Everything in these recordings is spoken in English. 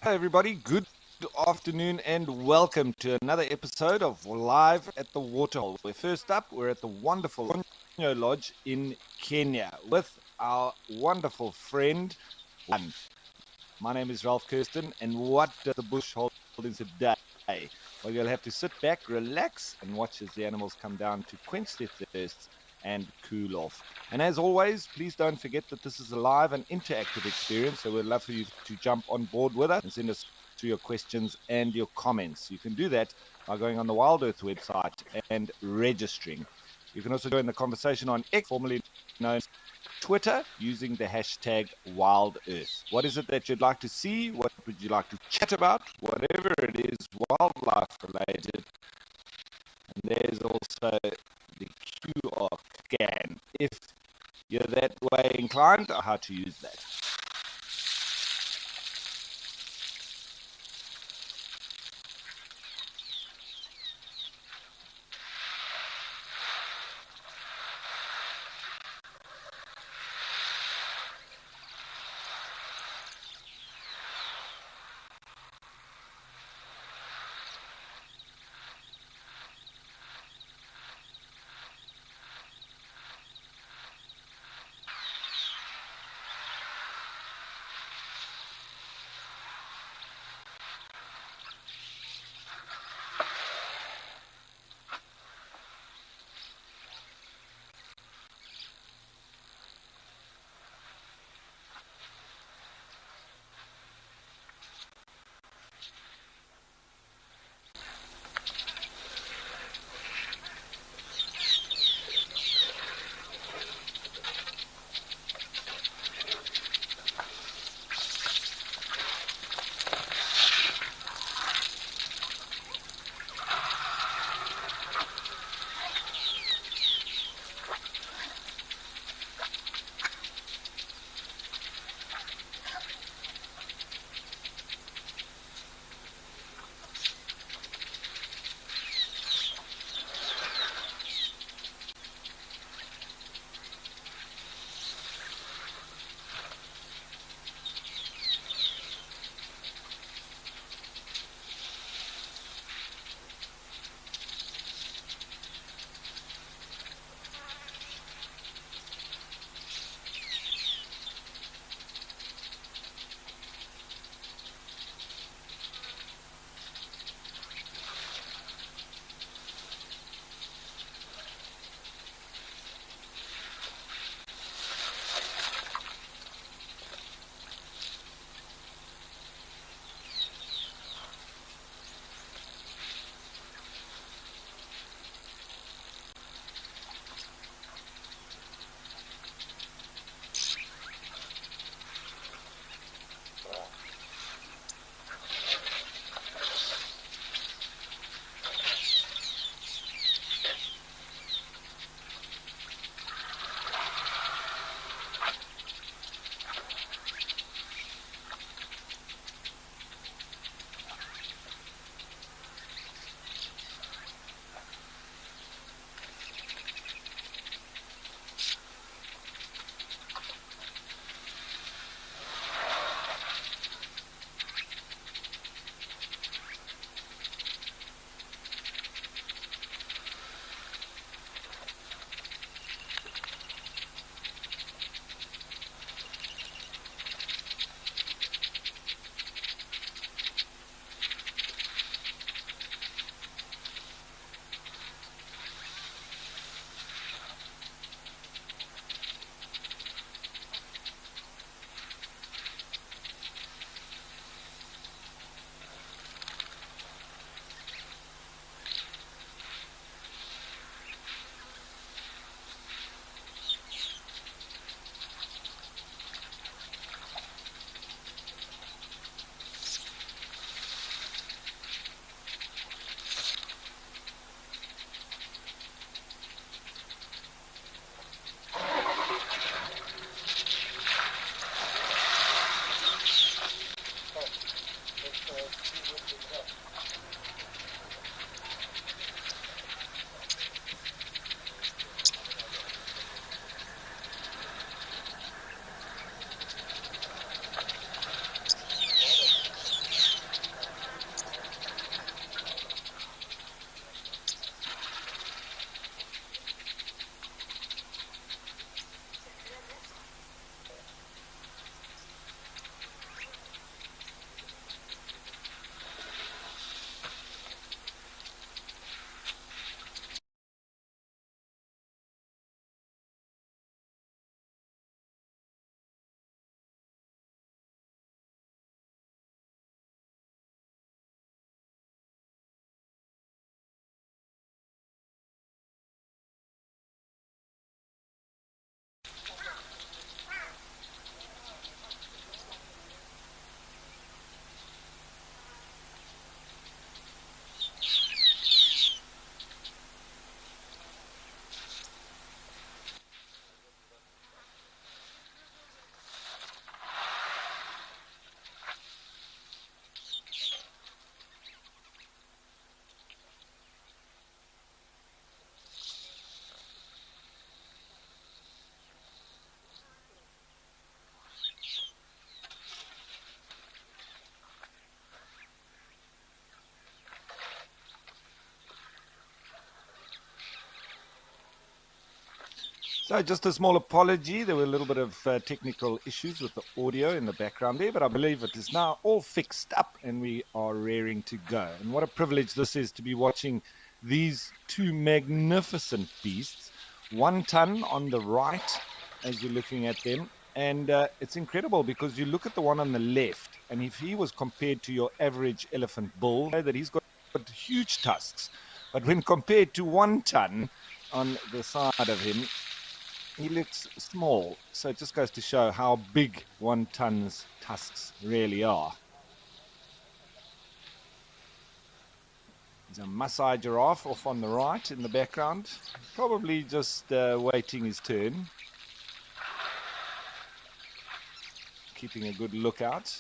Hi, everybody. Good afternoon and welcome to another episode of Live at the Waterhole. First up, we're at the wonderful Onyo Lodge in Kenya with our wonderful friend, One. My name is Ralph Kirsten, and what does the bush hold in today? Well, you'll have to sit back, relax, and watch as the animals come down to quench their thirsts and cool off. And as always, please don't forget that this is a live and interactive experience, so we'd love for you to jump on board with us and send us through your questions and your comments. You can do that by going on the Wild Earth website and registering. You can also join the conversation on X, formerly known as Twitter, using the hashtag WildEarth. What is it that you'd like to see? What would you like to chat about? Whatever it is, wildlife related. And there's also the QR scan, if you're that way inclined, or how to use that. So just a small apology. There were a little bit of technical issues with the audio in the background there, but I believe it is now all fixed up and we are raring to go. And what a privilege this is to be watching these two magnificent beasts. 1 ton on the right as you're looking at them. And it's incredible because you look at the one on the left, and if he was compared to your average elephant bull, you know that he's got huge tusks. But when compared to 1 ton on the side of him, he looks small. So it just goes to show how big 1 ton's tusks really are. There's a Maasai giraffe off on the right in the background, probably just waiting his turn, keeping a good lookout.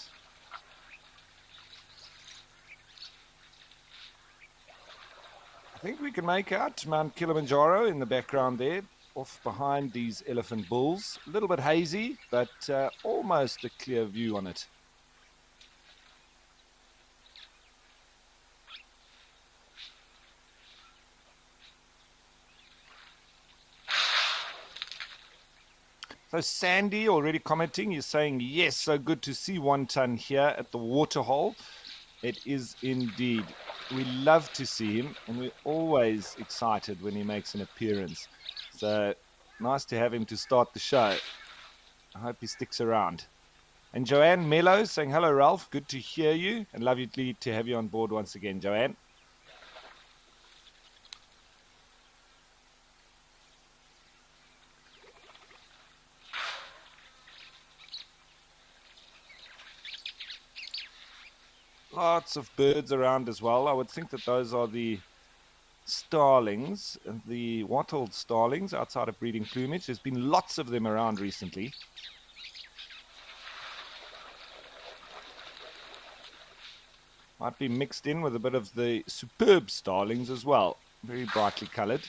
I think we can make out Mount Kilimanjaro in the background there, off behind these elephant bulls. A little bit hazy, but almost a clear view on it. So Sandy already commenting, he's saying, yes, so good to see 1 ton here at the waterhole. It is indeed. We love to see him, and we're always excited when he makes an appearance. So nice to have him to start the show. I hope he sticks around. And Joanne Mello saying, hello, Ralph. Good to hear you, and lovely to have you on board once again, Joanne. Lots of birds around as well. I would think that those are the starlings, the wattled starlings outside of breeding plumage. There's been lots of them around recently. Might be mixed in with a bit of the superb starlings as well. Very brightly colored.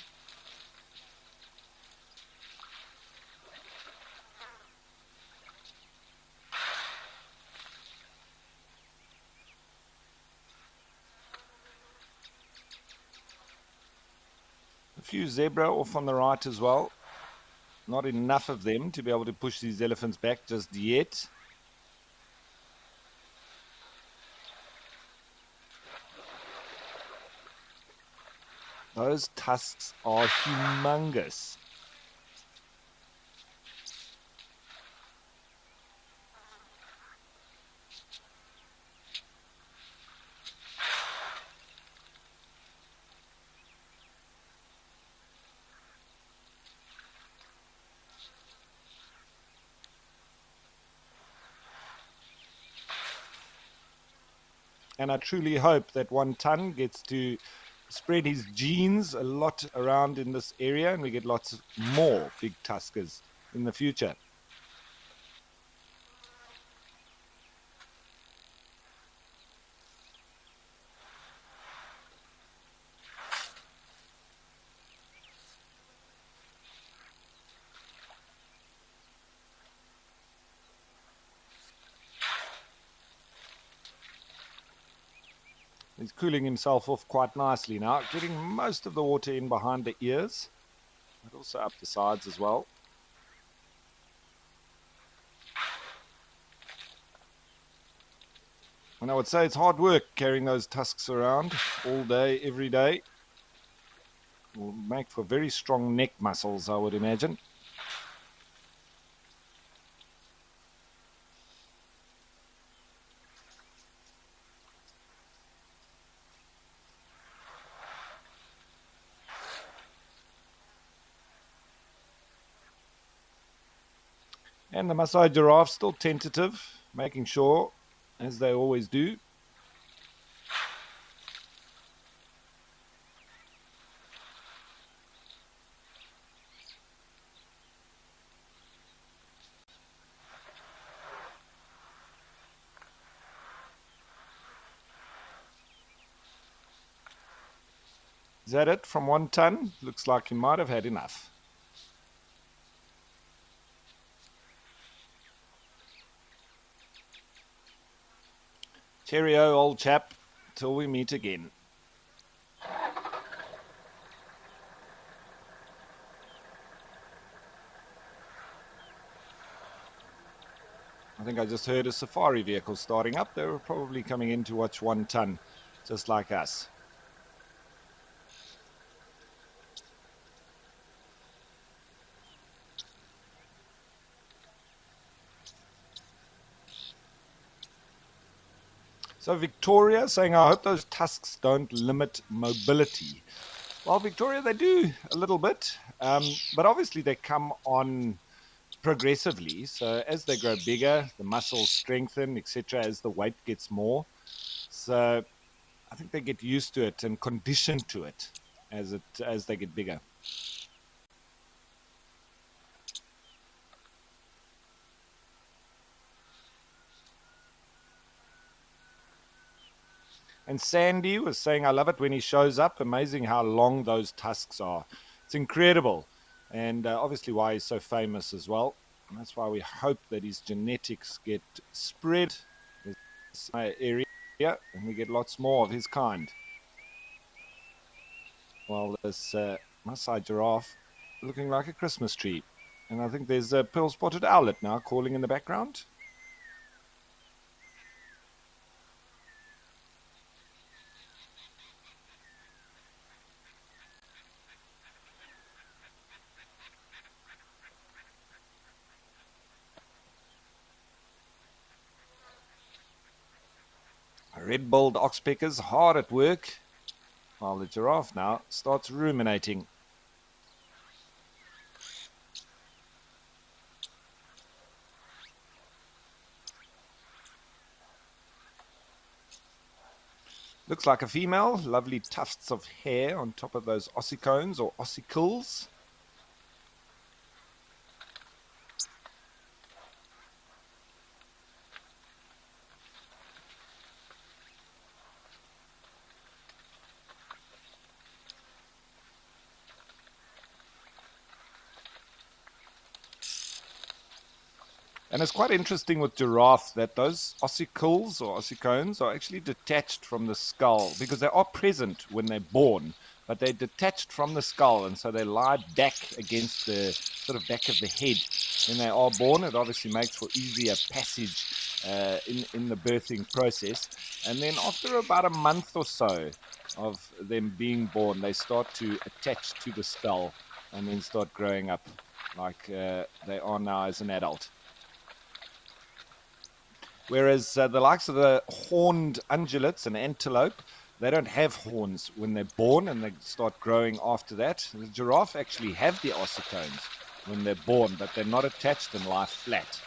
A few zebra off on the right as well. Not enough of them to be able to push these elephants back just yet. Those tusks are humongous. And I truly hope that 1 ton gets to spread his genes a lot around in this area and we get lots more big tuskers in the future. He's cooling himself off quite nicely now, getting most of the water in behind the ears, but also up the sides as well. And I would say it's hard work carrying those tusks around all day, every day. Will make for very strong neck muscles, I would imagine. And the Maasai giraffe still tentative, making sure, as they always do. Is that it from 1 ton? Looks like he might have had enough. Cheerio, old chap, till we meet again. think I just heard a safari vehicle starting up. They were probably coming in to watch 1 ton, just like us. So Victoria saying, I hope those tusks don't limit mobility. Well, Victoria, they do a little bit, but obviously they come on progressively. So as they grow bigger, the muscles strengthen, etc., as the weight gets more. So I think they get used to it and conditioned to it as they get bigger. And Sandy was saying, I love it when he shows up. Amazing how long those tusks are. It's incredible. And obviously why he's so famous as well. And that's why we hope that his genetics get spread in this area and we get lots more of his kind. Well, this Maasai giraffe looking like a Christmas tree. And I think there's a pearl-spotted owlet now calling in the background. Red-billed oxpeckers hard at work, while the giraffe now starts ruminating. Looks like a female, lovely tufts of hair on top of those ossicones or ossicles. And it's quite interesting with giraffe that those ossicles or ossicones are actually detached from the skull because they are present when they're born, but they're detached from the skull, and so they lie back against the sort of back of the head when they are born. It obviously makes for easier passage in the birthing process. And then after about a month or so of them being born, they start to attach to the skull and then start growing up like they are now as an adult. Whereas the likes of the horned ungulates and antelope, they don't have horns when they're born and they start growing after that. The giraffe actually have the ossicones when they're born, but they're not attached and lie flat.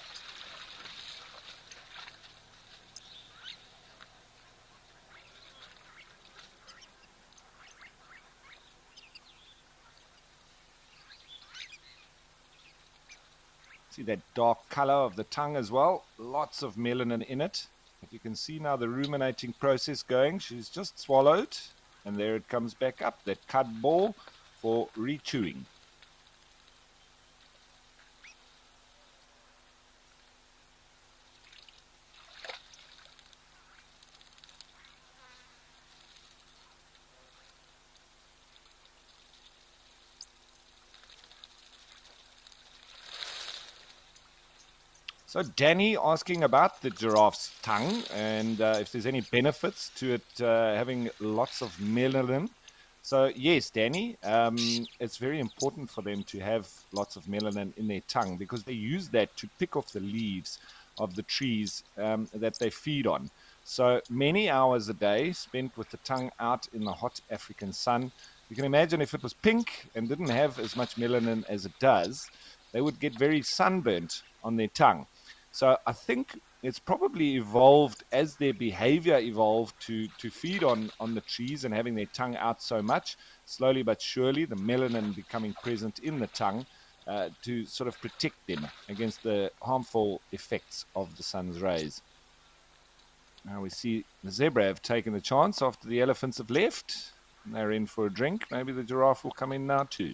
See that dark color of the tongue as well. Lots of melanin in it. If you can see now the ruminating process going, she's just swallowed, and there it comes back up, that cud ball for rechewing. So Danny asking about the giraffe's tongue and if there's any benefits to it having lots of melanin. So yes, Danny, it's very important for them to have lots of melanin in their tongue because they use that to pick off the leaves of the trees that they feed on. So many hours a day spent with the tongue out in the hot African sun. You can imagine if it was pink and didn't have as much melanin as it does, they would get very sunburnt on their tongue. So I think it's probably evolved as their behavior evolved to feed on the trees and having their tongue out so much, slowly but surely, the melanin becoming present in the tongue to sort of protect them against the harmful effects of the sun's rays. Now we see the zebra have taken the chance after the elephants have left. They're in for a drink. Maybe the giraffe will come in now too.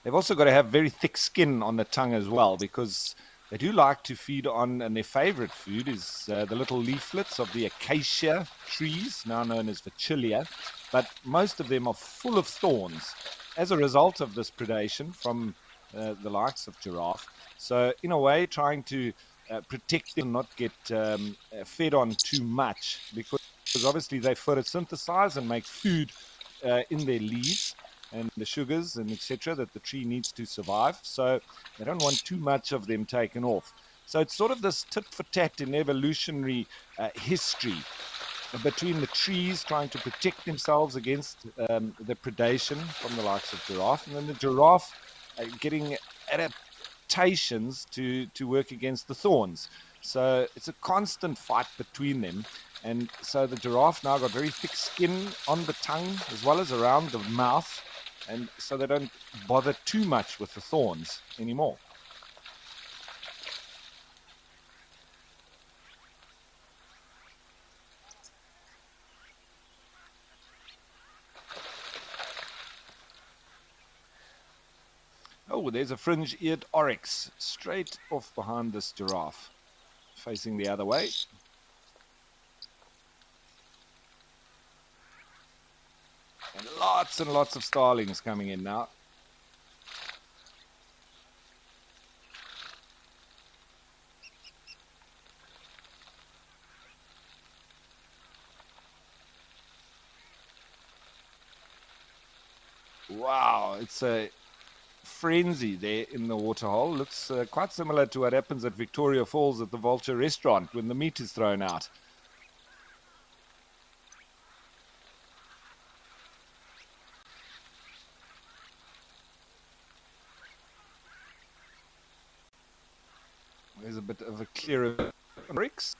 They've also got to have very thick skin on the tongue as well because they do like to feed on, and their favorite food is the little leaflets of the acacia trees, now known as Vachellia, but most of them are full of thorns as a result of this predation from the likes of giraffe. So in a way, trying to protect them and not get fed on too much, because obviously they photosynthesize and make food in their leaves and the sugars and etc. that the tree needs to survive. So they don't want too much of them taken off. So it's sort of this tit for tat in evolutionary history between the trees trying to protect themselves against the predation from the likes of giraffe, and then the giraffe getting adaptations to work against the thorns. So it's a constant fight between them. And so the giraffe now got very thick skin on the tongue as well as around the mouth. And so they don't bother too much with the thorns anymore. Oh, there's a fringe-eared oryx straight off behind this giraffe, facing the other way. And lots of starlings coming in now. Wow, it's a frenzy there in the waterhole. Looks quite similar to what happens at Victoria Falls at the Vulture restaurant when the meat is thrown out. There's a bit of a clearer bricks.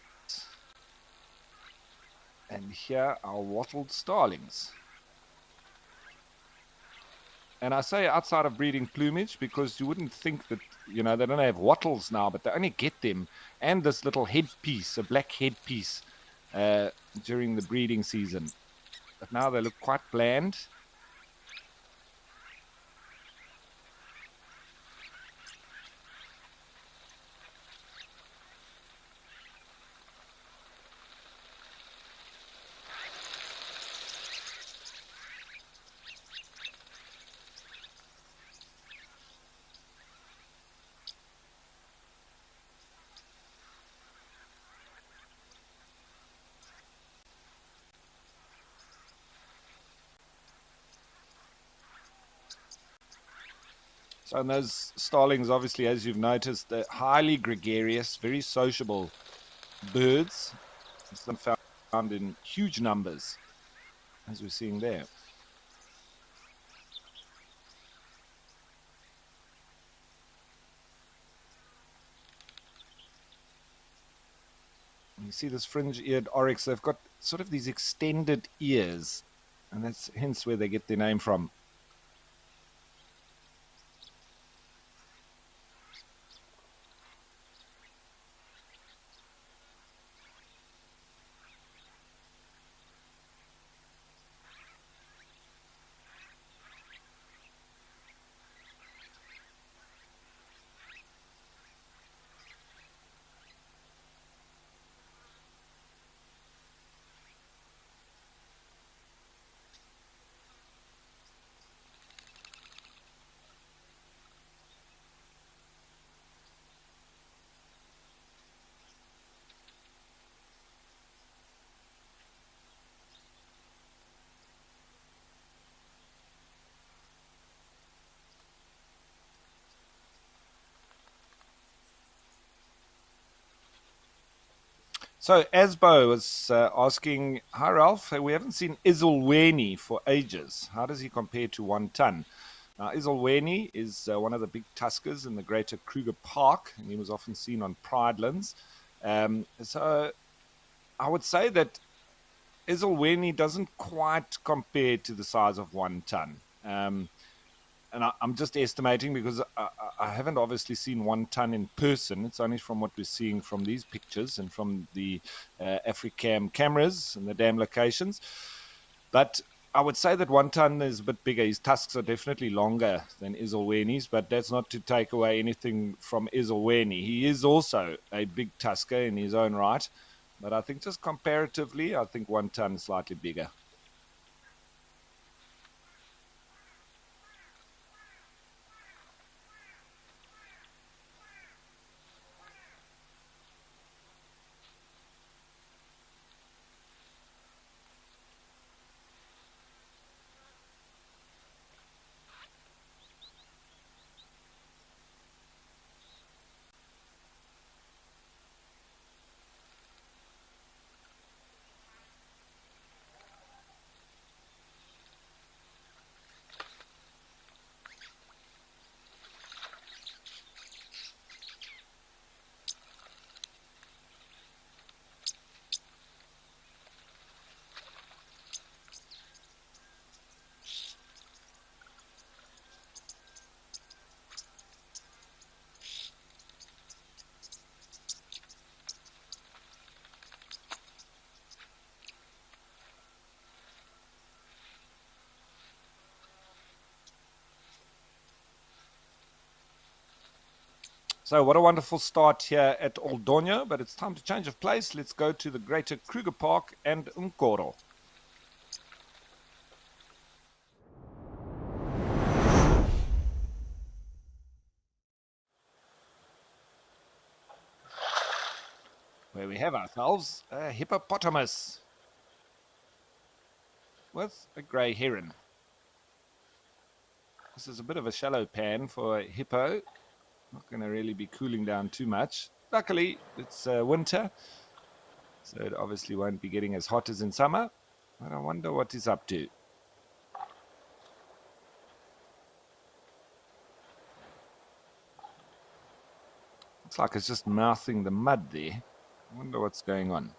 And here are wattled starlings. And I say outside of breeding plumage because you wouldn't think that, they don't have wattles now, but they only get them and this little headpiece, a black headpiece, during the breeding season. But now they look quite bland. So, and those starlings, obviously, as you've noticed, they're highly gregarious, very sociable birds. Some found in huge numbers, as we're seeing there. You see this fringe-eared oryx, they've got sort of these extended ears, and that's hence where they get their name from. So Asbo was asking, hi Ralph, we haven't seen Isolweni for ages. How does he compare to 1 ton? Now, Isolweni is one of the big tuskers in the greater Kruger Park, and he was often seen on pridelands. So I would say that Isolweni doesn't quite compare to the size of 1 ton. And I'm just estimating because I haven't obviously seen 1 ton in person. It's only from what we're seeing from these pictures and from the Africam cameras and the dam locations. But I would say that 1 ton is a bit bigger. His tusks are definitely longer than Isolweni's, but that's not to take away anything from Isolweni. He is also a big tusker in his own right. But I think just comparatively, I think 1 ton is slightly bigger. So what a wonderful start here at Oldonyo, but it's time to change of place. Let's go to the Greater Kruger Park and Nkoro. Where we have ourselves a hippopotamus with a grey heron. This is a bit of a shallow pan for a hippo. Not going to really be cooling down too much. Luckily, it's winter, so it obviously won't be getting as hot as in summer. But I wonder what he's up to. Looks like it's just mouthing the mud there. I wonder what's going on.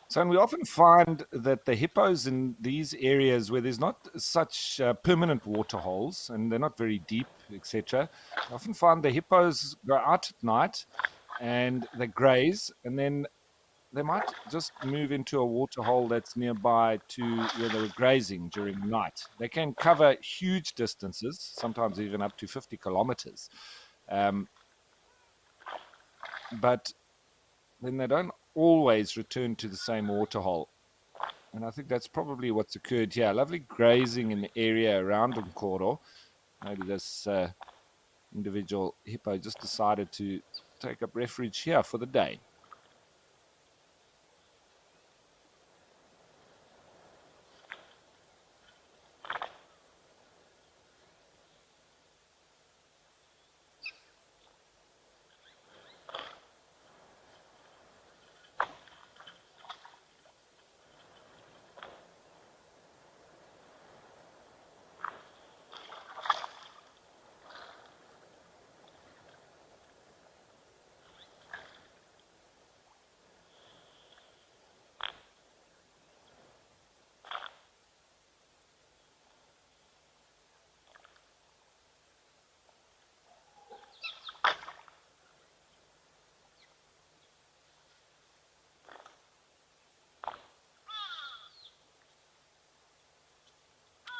So, and we often find that the hippos in these areas where there's not such permanent water holes and they're not very deep, etc., I often find the hippos go out at night and they graze, and then they might just move into a water hole that's nearby to where they were grazing during the night. They can cover huge distances, sometimes even up to 50 kilometers. Um, but then they don't always return to the same water hole. And I think that's probably what's occurred here. Lovely grazing in the area around Nkoro. Maybe this individual hippo just decided to take up refuge here for the day.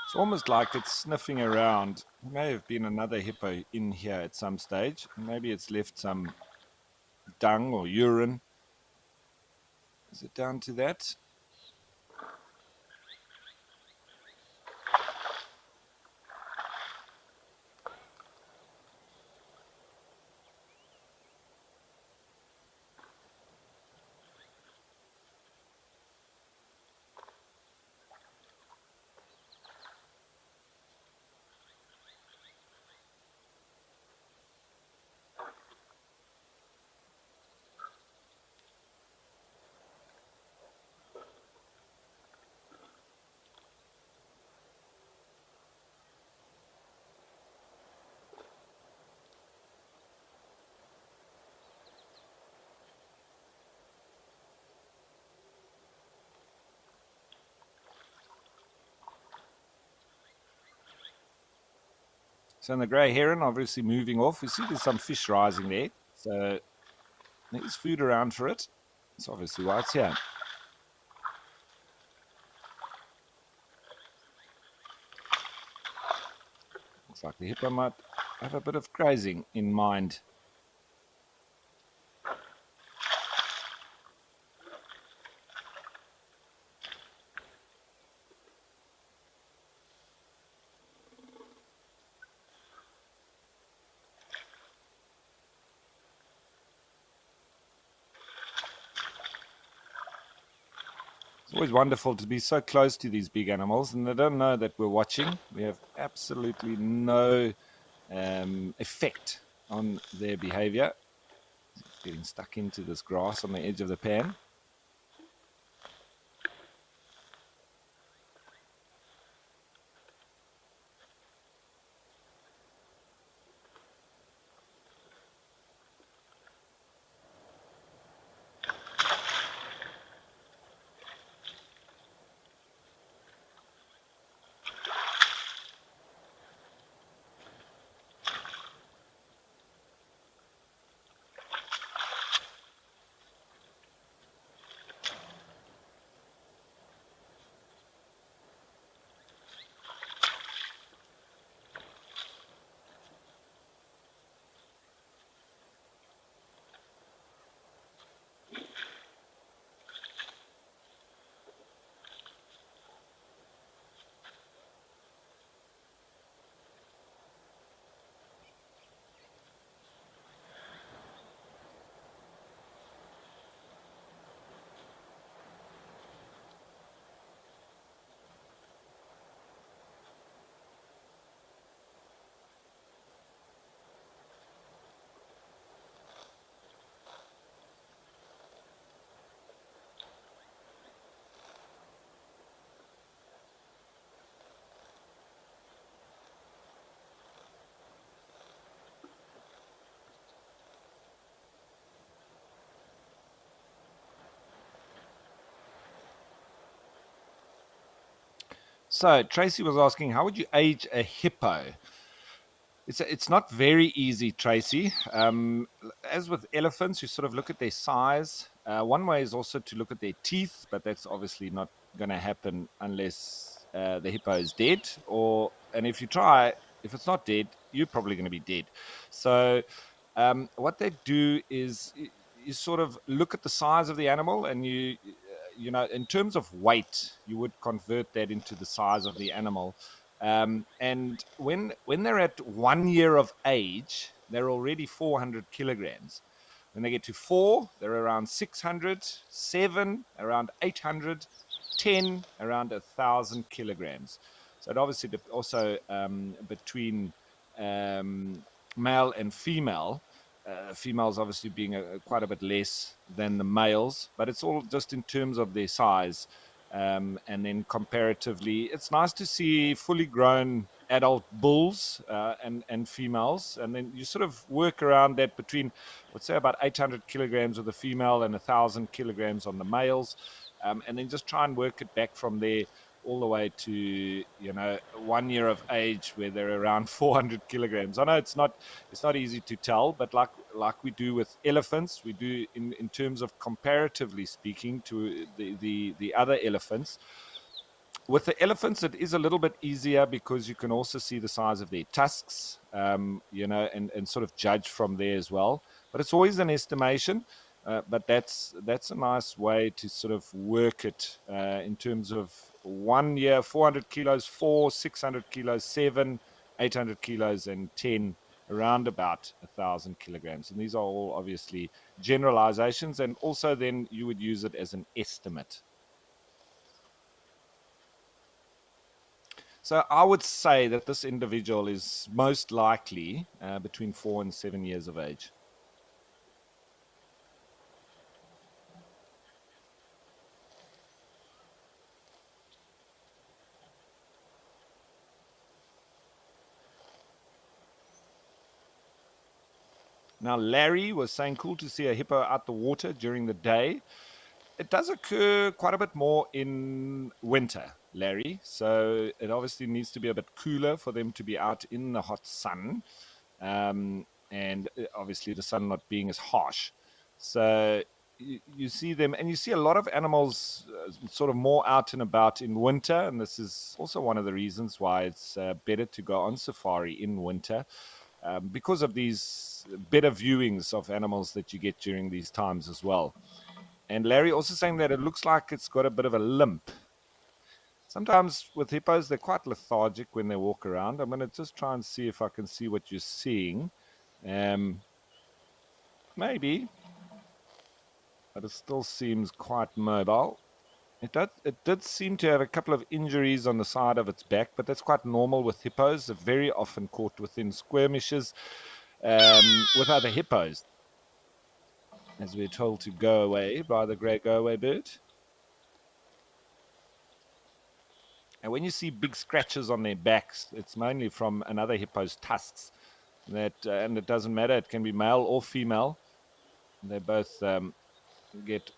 It's almost like it's sniffing around. There may have been another hippo in here at some stage. Maybe it's left some dung or urine. Is it down to that? So, in the grey heron, obviously moving off. We see there's some fish rising there. So, there's food around for it. That's obviously why it's here. Looks like the hippo might have a bit of grazing in mind. Always wonderful to be so close to these big animals, and they don't know that we're watching. We have absolutely no effect on their behavior. It's getting stuck into this grass on the edge of the pan. So Tracy was asking, how would you age a hippo? It's not very easy, Tracy. As with elephants, you sort of look at their size. One way is also to look at their teeth, but that's obviously not going to happen unless the hippo is dead. And if you try, if it's not dead, you're probably going to be dead. So what they do is you sort of look at the size of the animal, and you know, in terms of weight, you would convert that into the size of the animal. And when they're at 1 year of age, they're already 400 kilograms. When they get to 4, they're around 600, 7, around 800, 10, around 1,000 kilograms. So it obviously also between male and female. Females obviously being quite a bit less than the males, but it's all just in terms of their size. And then comparatively, it's nice to see fully grown adult bulls and females, and then you sort of work around that between, let's say, about 800 kilograms of the female and 1,000 kilograms on the males, and then just try and work it back from there all the way to 1 year of age where they're around 400 kilograms. I know it's not easy to tell, but like we do with elephants, we do in terms of comparatively speaking to the other elephants. With the elephants, it is a little bit easier because you can also see the size of their tusks, and sort of judge from there as well. But it's always an estimation. But that's a nice way to sort of work it in terms of 1 year, 400 kilos, 4, 600 kilos, 7, 800 kilos, and 10, around about 1,000 kilograms. And these are all obviously generalizations. And also then you would use it as an estimate. So I would say that this individual is most likely between 4 and 7 years of age. Now, Larry was saying, cool to see a hippo out the water during the day. It does occur quite a bit more in winter, Larry. So it obviously needs to be a bit cooler for them to be out in the hot sun. And obviously the sun not being as harsh. So you see them, and you see a lot of animals sort of more out and about in winter. And this is also one of the reasons why it's better to go on safari in winter. Because of these better viewings of animals that you get during these times as well. And Larry also saying that it looks like it's got a bit of a limp. Sometimes with hippos, they're quite lethargic when they walk around. I'm going to just try and see if I can see what you're seeing. Maybe, but it still seems quite mobile. It did seem to have a couple of injuries on the side of its back, but that's quite normal with hippos. They're very often caught within skirmishes with other hippos, as we're told to go away by the grey go-away bird. And when you see big scratches on their backs, it's mainly from another hippo's tusks. And it doesn't matter; it can be male or female. They both get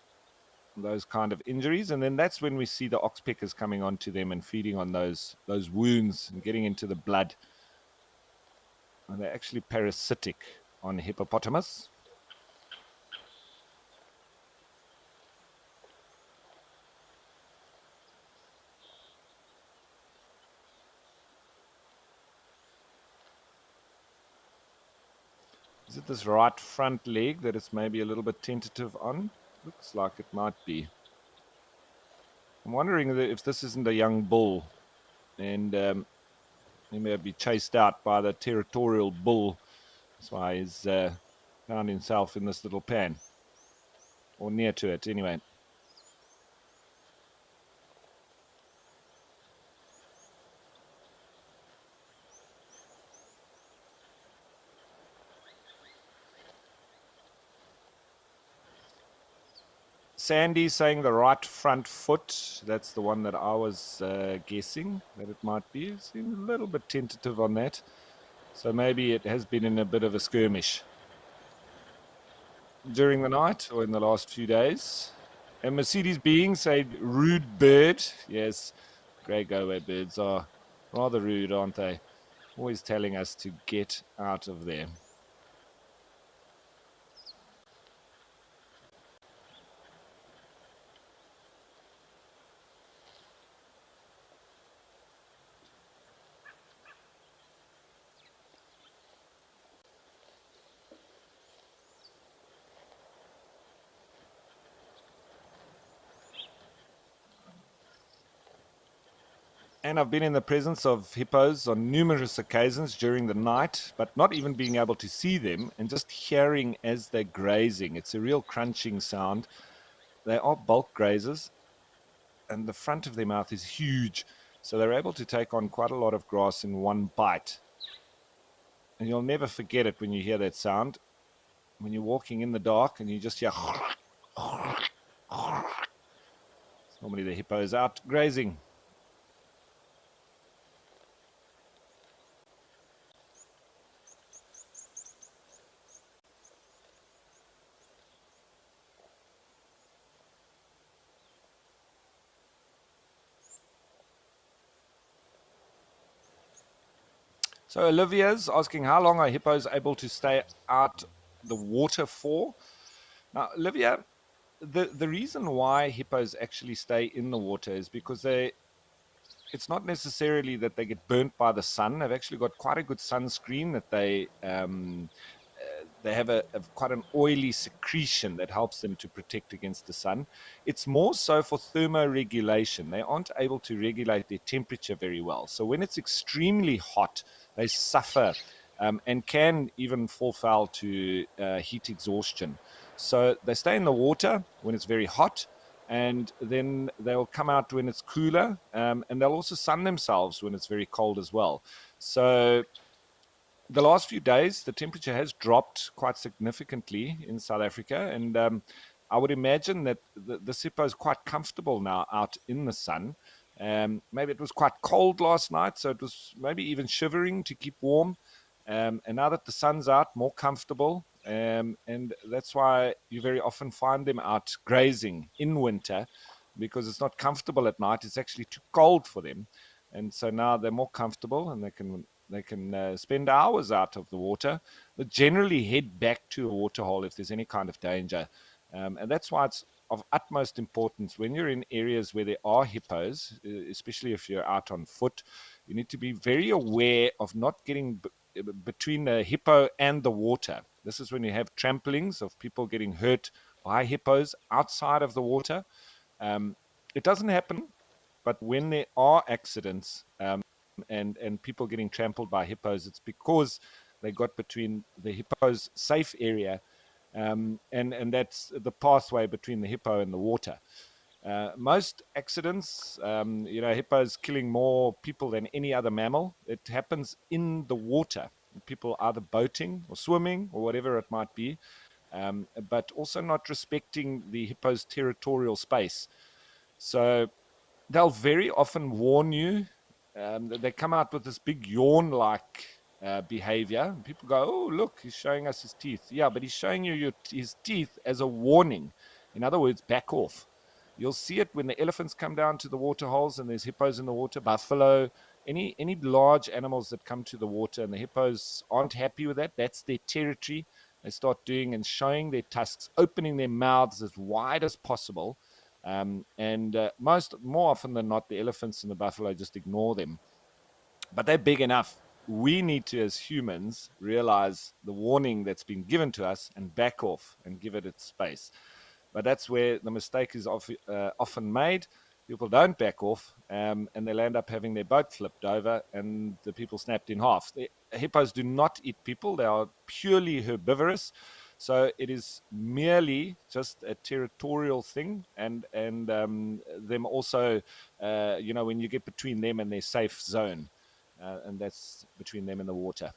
those kind of injuries, and then that's when we see the oxpeckers coming onto them and feeding on those wounds and getting into the blood. And they're actually parasitic on hippopotamus. Is it this right front leg that it's maybe a little bit tentative on? Looks like it might be. I'm wondering if this isn't a young bull, and he may be chased out by the territorial bull. That's why he's found himself in this little pan, or near to it anyway. Sandy saying the right front foot. That's the one that I was guessing that it might be. Seems a little bit tentative on that. So maybe it has been in a bit of a skirmish during the night or in the last few days. And Mercedes Being said, rude bird. Yes, grey go-away birds are rather rude, aren't they? Always telling us to get out of there. And I've been in the presence of hippos on numerous occasions during the night, but not even being able to see them and just hearing as they're grazing. It's a real crunching sound. They are bulk grazers, and the front of their mouth is huge. So they're able to take on quite a lot of grass in one bite. And you'll never forget it when you hear that sound. When you're walking in the dark and you just hear normally the hippo's out grazing. So Olivia's asking, how long are hippos able to stay out the water for? Now, Olivia, the reason why hippos actually stay in the water is because it's not necessarily that they get burnt by the sun. They've actually got quite a good sunscreen that they have quite an oily secretion that helps them to protect against the sun. It's more so for thermoregulation. They aren't able to regulate their temperature very well. So when it's extremely hot, they suffer and can even fall foul to heat exhaustion. So they stay in the water when it's very hot, and then they'll come out when it's cooler, and they'll also sun themselves when it's very cold as well. So the last few days, the temperature has dropped quite significantly in South Africa, and I would imagine that the hippo is quite comfortable now out in the sun. Maybe it was quite cold last night, so it was maybe even shivering to keep warm. And now that the sun's out, more comfortable. And that's why you very often find them out grazing in winter, because it's not comfortable at night. It's actually too cold for them. And so now they're more comfortable, and they can spend hours out of the water. They generally head back to a waterhole if there's any kind of danger. And that's why it's of utmost importance when you're in areas where there are hippos, especially if you're out on foot. You need to be very aware of not getting between the hippo and the water. This is when you have tramplings of people getting hurt by hippos outside of the water. It doesn't happen, but when there are accidents, and people getting trampled by hippos, it's because they got between the hippo's safe area, and that's the pathway between the hippo and the water. Most accidents, hippos killing more people than any other mammal. It happens in the water. People either boating or swimming or whatever it might be, but also not respecting the hippo's territorial space. So they'll very often warn you. They come out with this big yawn like behavior. And people go, "Oh, look, he's showing us his teeth." Yeah, but he's showing you his teeth as a warning. In other words, back off. You'll see it when the elephants come down to the water holes and there's hippos in the water, buffalo, any large animals that come to the water, and the hippos aren't happy with that. That's their territory. They start doing and showing their tusks, opening their mouths as wide as possible. And more often than not, the elephants and the buffalo just ignore them. But they're big enough. We need to, as humans, realize the warning that's been given to us and back off and give it its space. But that's where the mistake is often made. People don't back off, and they'll end up having their boat flipped over and the people snapped in half. The hippos do not eat people, they are purely herbivorous. So it is merely just a territorial thing, and them also, when you get between them and their safe zone, and that's between them and the water.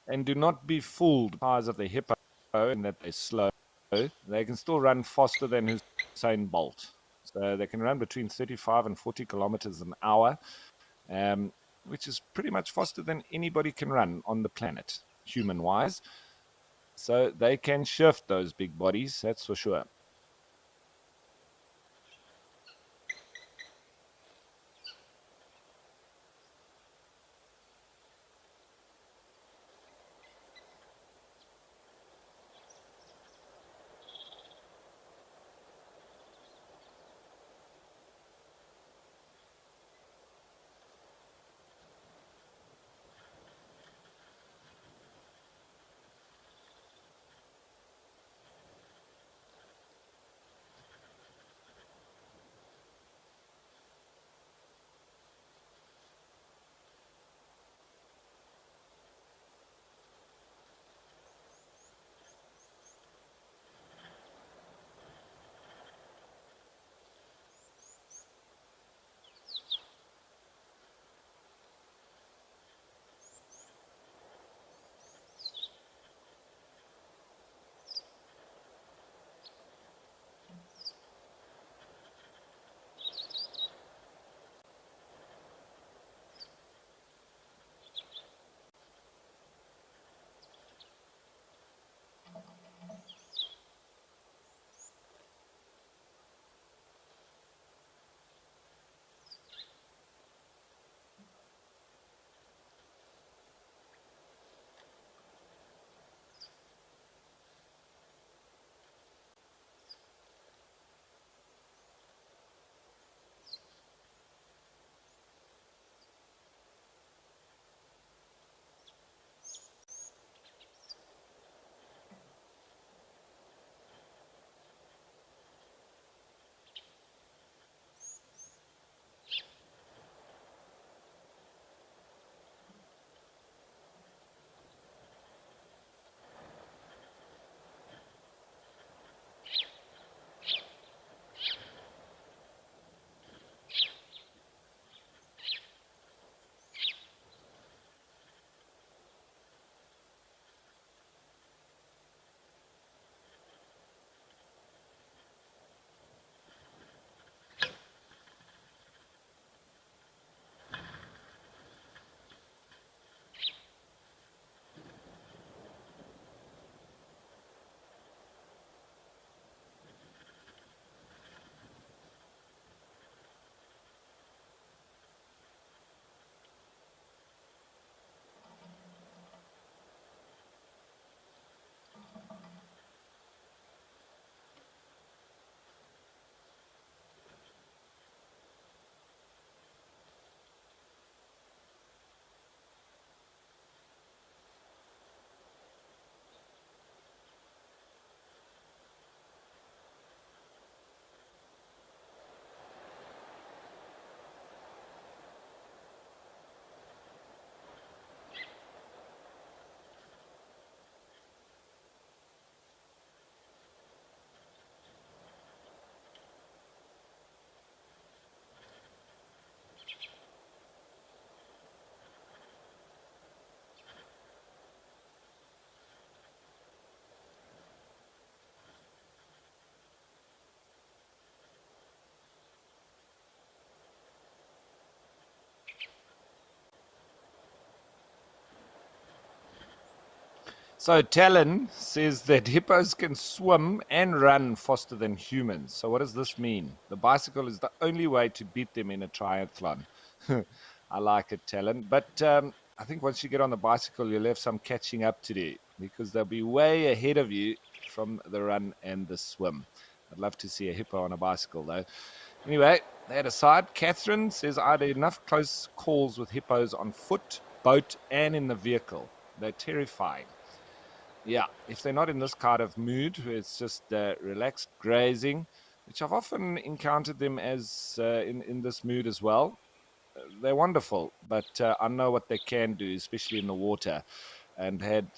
And do not be fooled by the size of the hippo and that they're slow. They can still run faster than Usain Bolt. So they can run between 35 and 40 kilometers an hour, which is pretty much faster than anybody can run on the planet, human wise. So they can shift those big bodies, that's for sure. So Talon says that hippos can swim and run faster than humans. So what does this mean? The bicycle is the only way to beat them in a triathlon. I like it, Talon. But I think once you get on the bicycle, you'll have some catching up to do because they'll be way ahead of you from the run and the swim. I'd love to see a hippo on a bicycle, though. Anyway, that aside, Catherine says I had enough close calls with hippos on foot, boat, and in the vehicle. They're terrifying. Yeah, if they're not in this kind of mood, where it's just relaxed grazing, which I've often encountered them as in this mood as well. They're wonderful, but I know what they can do, especially in the water, and had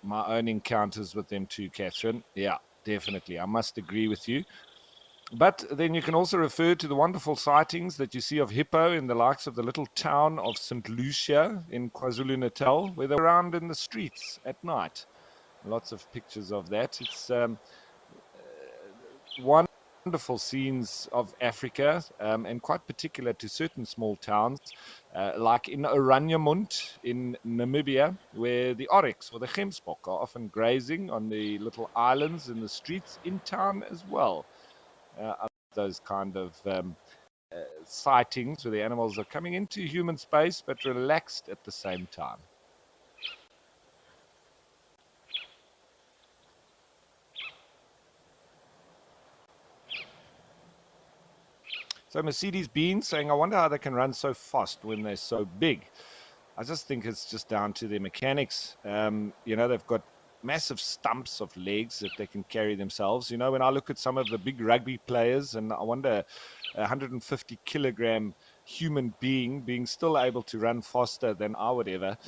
my own encounters with them too, Catherine. Yeah, definitely. I must agree with you. But then you can also refer to the wonderful sightings that you see of hippo in the likes of the little town of St. Lucia in KwaZulu Natal, where they're around in the streets at night. Lots of pictures of that. It's wonderful scenes of Africa, and quite particular to certain small towns, like in Oraniemund in Namibia, where the oryx or the gemsbok are often grazing on the little islands in the streets in town as well. Those kind of sightings where the animals are coming into human space but relaxed at the same time. So Mercedes Bean saying, I wonder how they can run so fast when they're so big. I just think it's just down to their mechanics. They've got massive stumps of legs that they can carry themselves. When I look at some of the big rugby players, and I wonder a 150 kilogram human being still able to run faster than I would ever.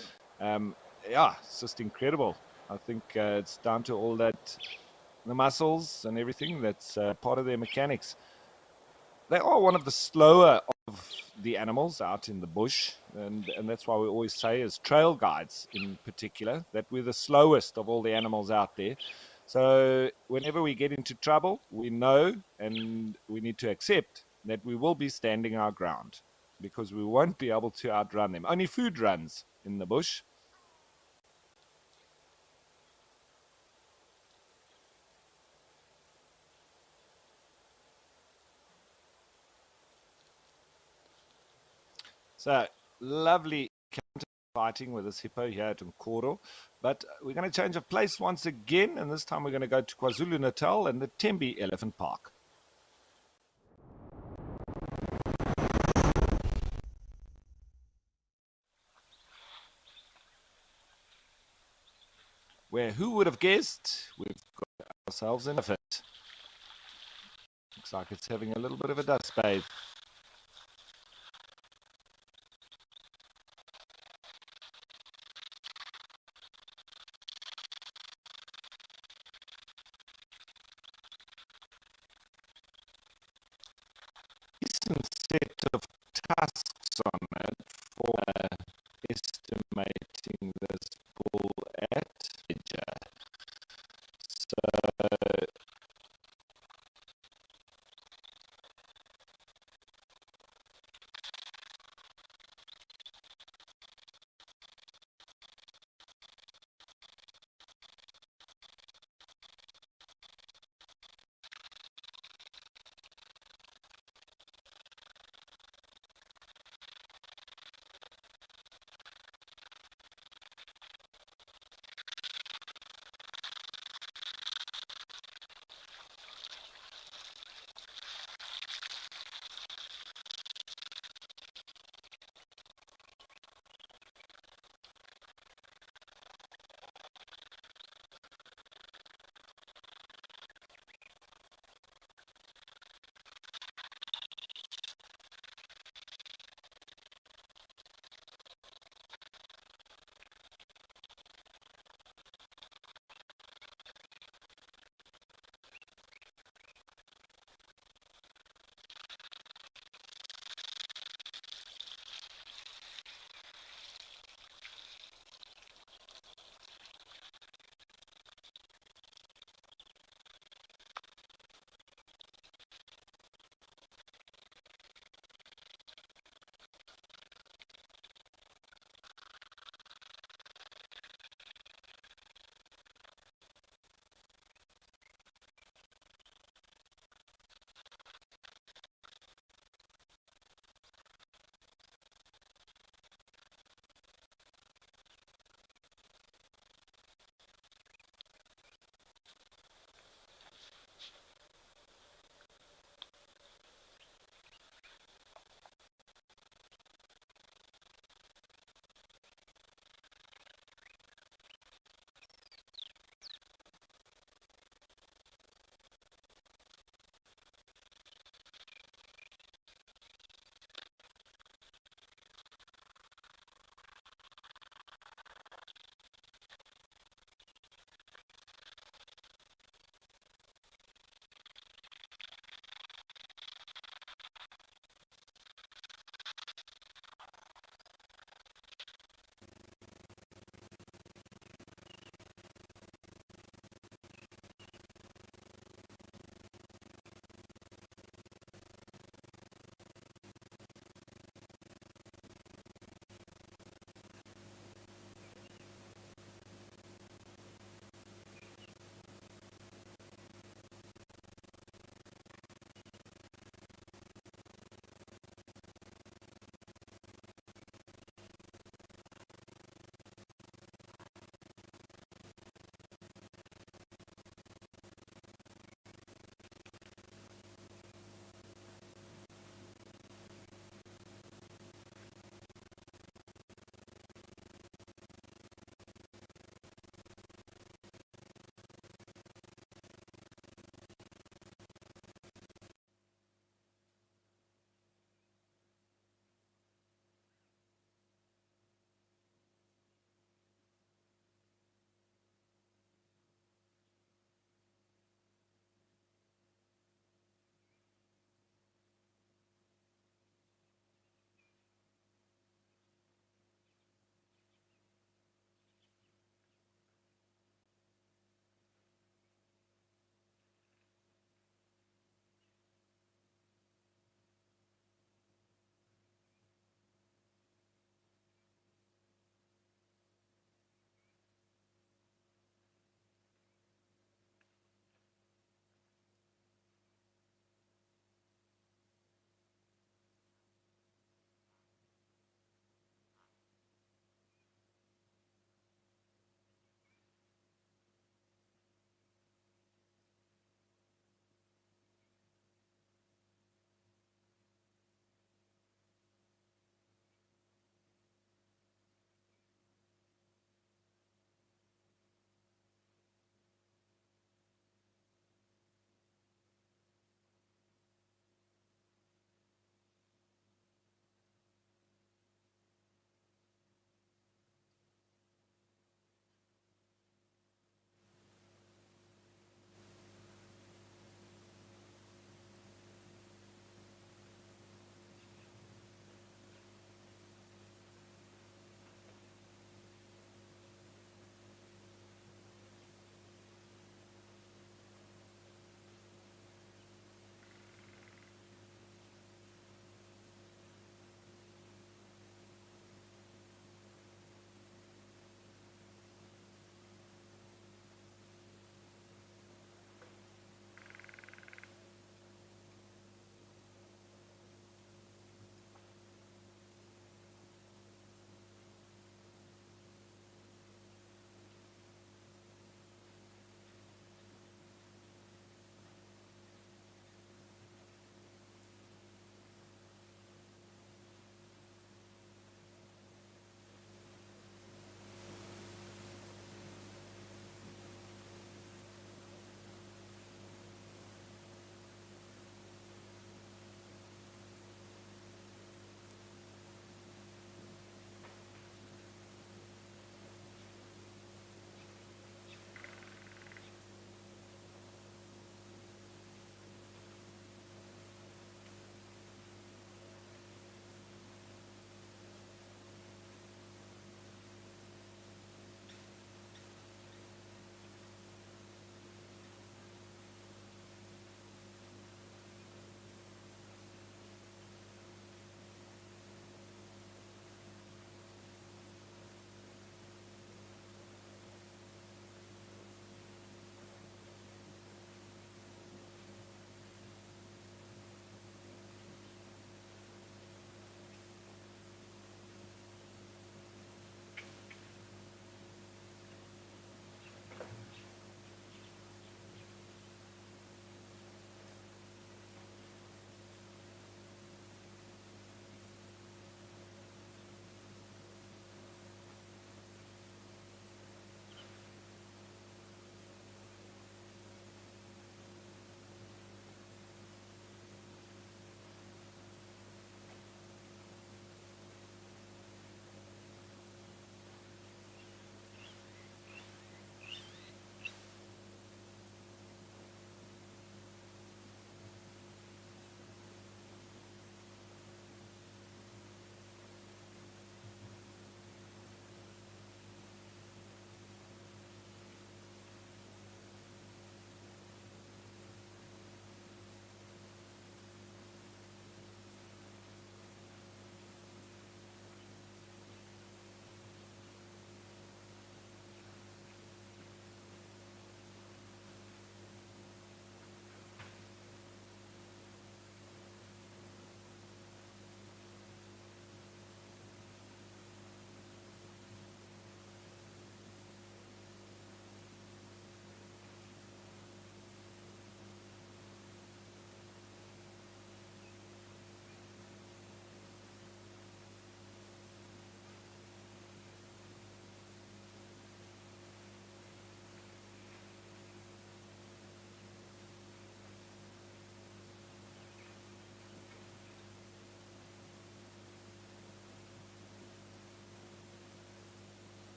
Yeah, it's just incredible. I think it's down to all that, the muscles and everything that's part of their mechanics. They are one of the slower of the animals out in the bush, and that's why we always say, as trail guides in particular, that we're the slowest of all the animals out there. So whenever we get into trouble, we know and we need to accept that we will be standing our ground because we won't be able to outrun them. Only food runs in the bush. So lovely fighting with this hippo here at Nkoro. But we're going to change of place once again, and this time we're going to go to KwaZulu Natal and the Tembe Elephant Park, where who would have guessed we've got ourselves an elephant. Looks like it's having a little bit of a dust bathe. Decent set of tusks on it for estimating this bull at. So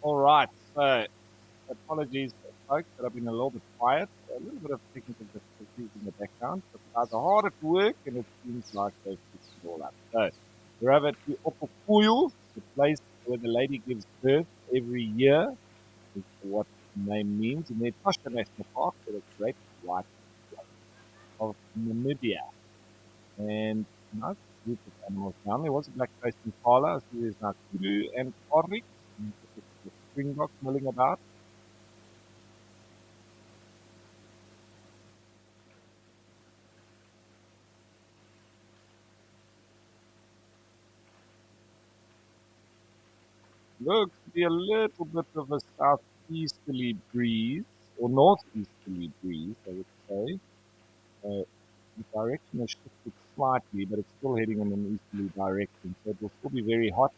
All right. So apologies, folks, that I've been a little bit quiet. A little bit of technical difficulties in the background, but guys are hard at work, and it seems like they've fixed it all up. So we're over to Opokuyu, the place where the lady gives birth every year, is what the name means, in the Etosha National Park, with a great white flag of Namibia. And a nice group of animals down there. Was a black-faced impala, I see there's now kudu and oryx, and the springbok milling about. Looks to be a little bit of a southeasterly breeze, or northeasterly breeze, I would say. The direction has shifted slightly, but it's still heading in an easterly direction, so it will still be very hot.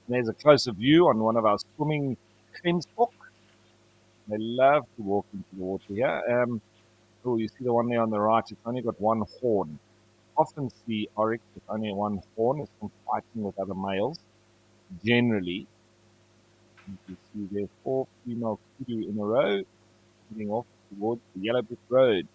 And there's a closer view on one of our swimming Gemsbok. They love to walk into the water here. Oh, you see the one there on the right, it's only got one horn. Often see oryx with only one horn, it's from fighting with other males. Generally, you see there four female kudu in a row, heading off towards the Yellow Brick Road.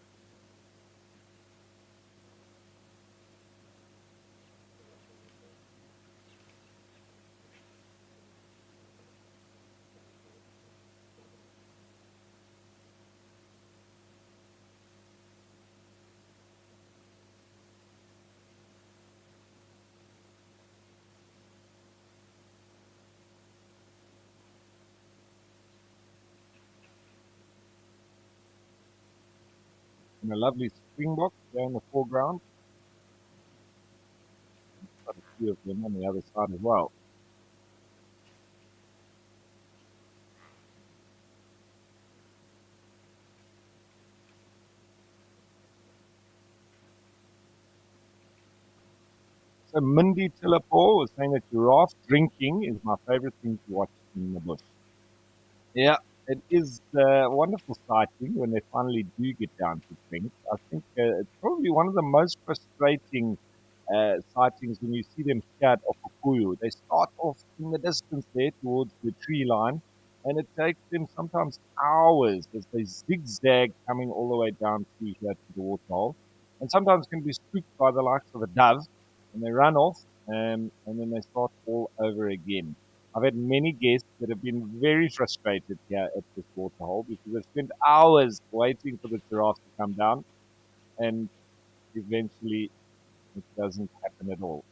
And a lovely springbok there in the foreground. Got a few of them on the other side as well. So Mindy Tillapore was saying that giraffe drinking is my favorite thing to watch in the bush. Yeah, it is a wonderful sighting when they finally do get down to drink. I think it's probably one of the most frustrating sightings when you see them here at Opokuyu. They start off in the distance there towards the tree line, and it takes them sometimes hours as they zigzag coming all the way down through here to the waterhole. And sometimes can be spooked by the likes of a dove, and they run off, and then they start all over again. I've had many guests that have been very frustrated here at this waterhole because they've spent hours waiting for the giraffes to come down, and eventually it doesn't happen at all.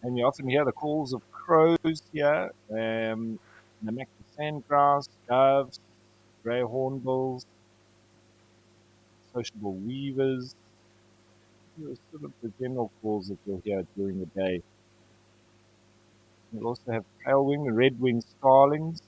And you often hear the calls of crows here, the sandgrouse, doves, grey hornbills, sociable weavers, sort of the general calls that you'll hear during the day. You'll also have pale-winged, red-winged starlings.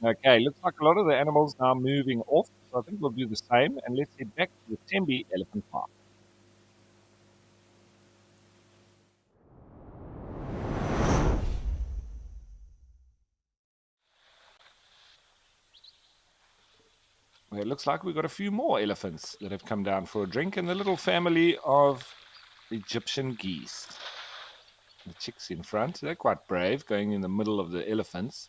Okay, looks like a lot of the animals now moving off. So I think we'll do the same, and let's head back to the Tembe Elephant Park. Well, it looks like we've got a few more elephants that have come down for a drink, and the little family of Egyptian geese. The chicks in front, they're quite brave, going in the middle of the elephants.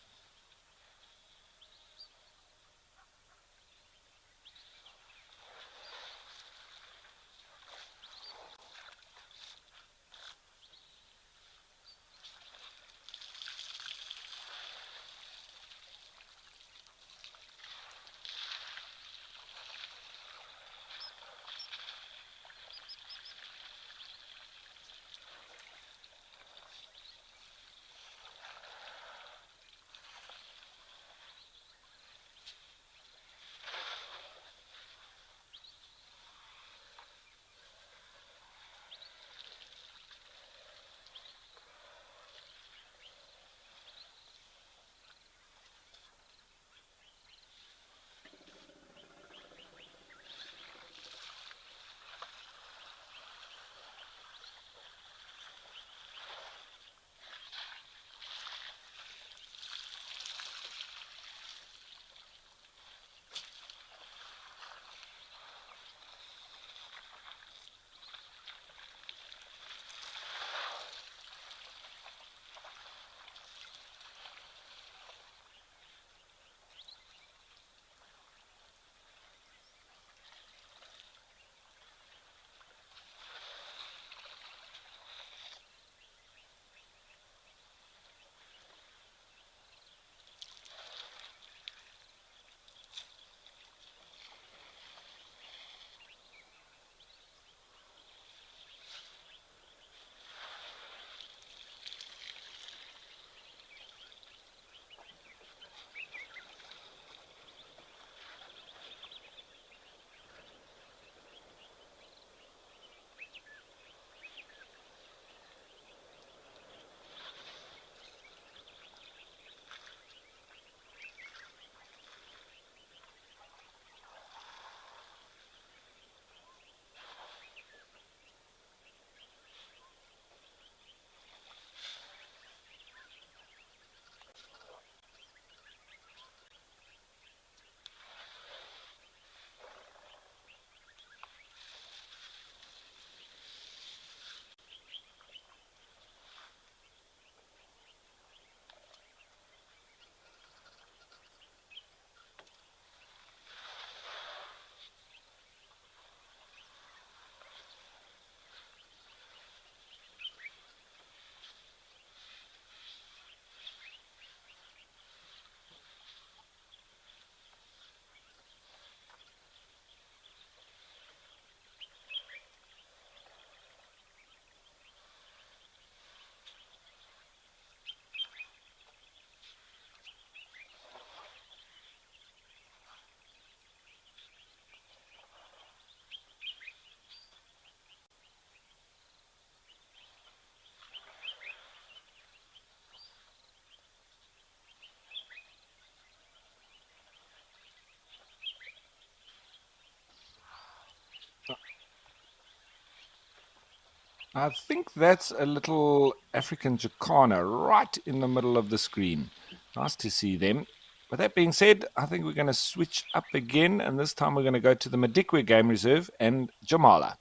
I think that's a little African jacana right in the middle of the screen. Nice to see them. With that being said, I think we're going to switch up again, and this time we're going to go to the Madikwe Game Reserve and Jamala.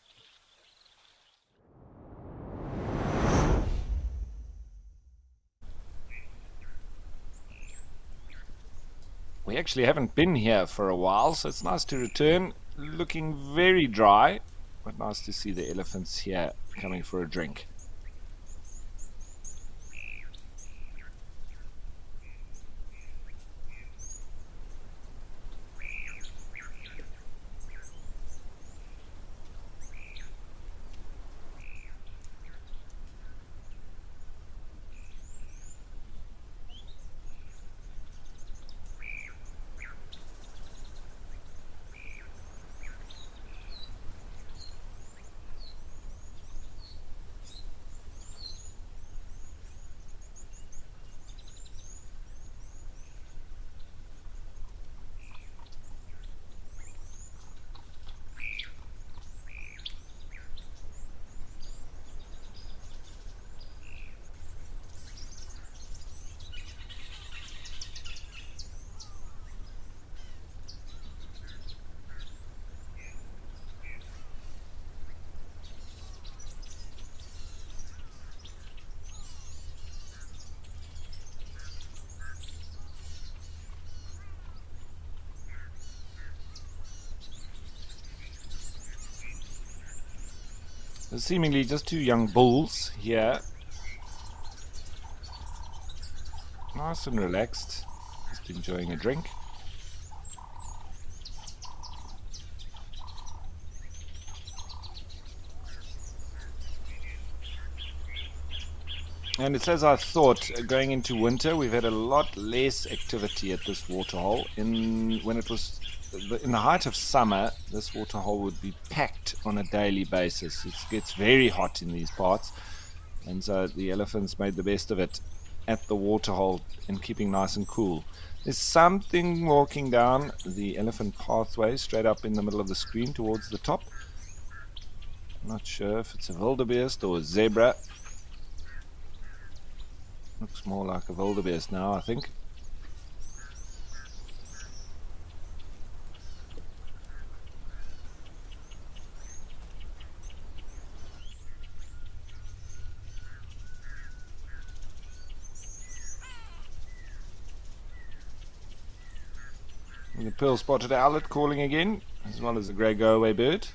We actually haven't been here for a while, so it's nice to return. Looking very dry, but nice to see the elephants here coming for a drink. There's seemingly just two young bulls here. Nice and relaxed, just enjoying a drink. And it's as I thought, going into winter, we've had a lot less activity at this waterhole. When it was in the height of summer, this waterhole would be packed on a daily basis. It gets very hot in these parts, and so the elephants made the best of it at the waterhole and keeping nice and cool. There's something walking down the elephant pathway straight up in the middle of the screen towards the top. I'm not sure if it's a wildebeest or a zebra. Looks more like a wildebeest now, I think. And the pearl-spotted owlet calling again, as well as the grey go-away bird.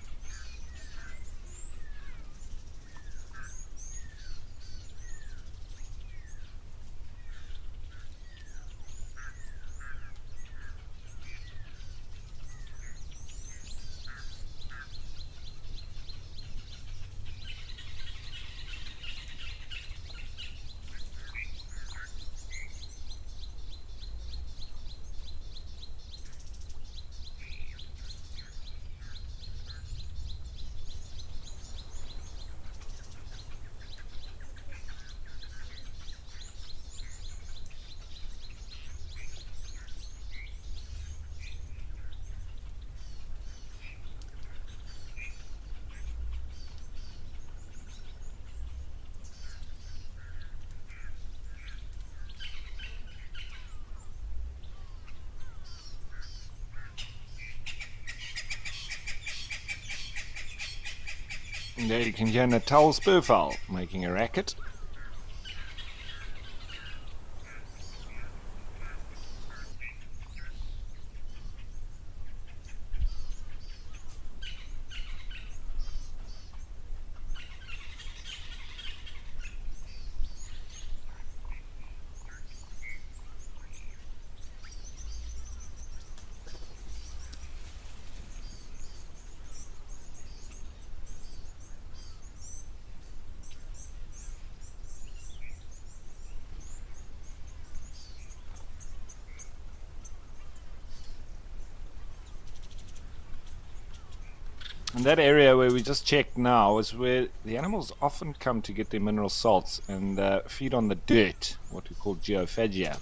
And there you can hear Natal spurfowl making a racket. And that area where we just checked now is where the animals often come to get their mineral salts and feed on the dirt, what we call geophagia.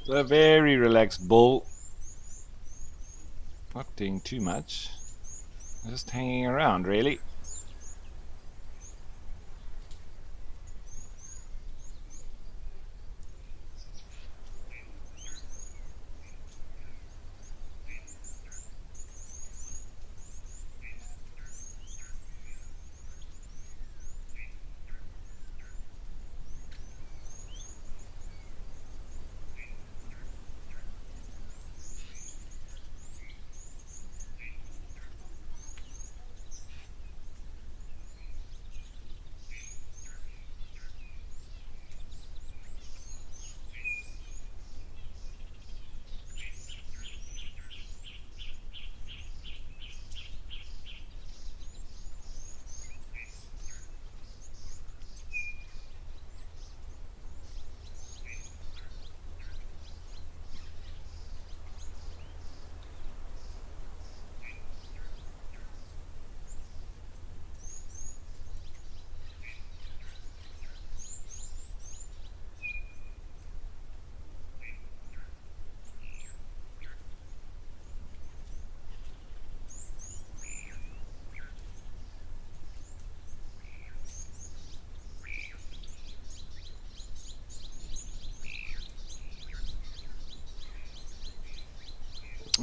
So a very relaxed bull, not doing too much, just hanging around really.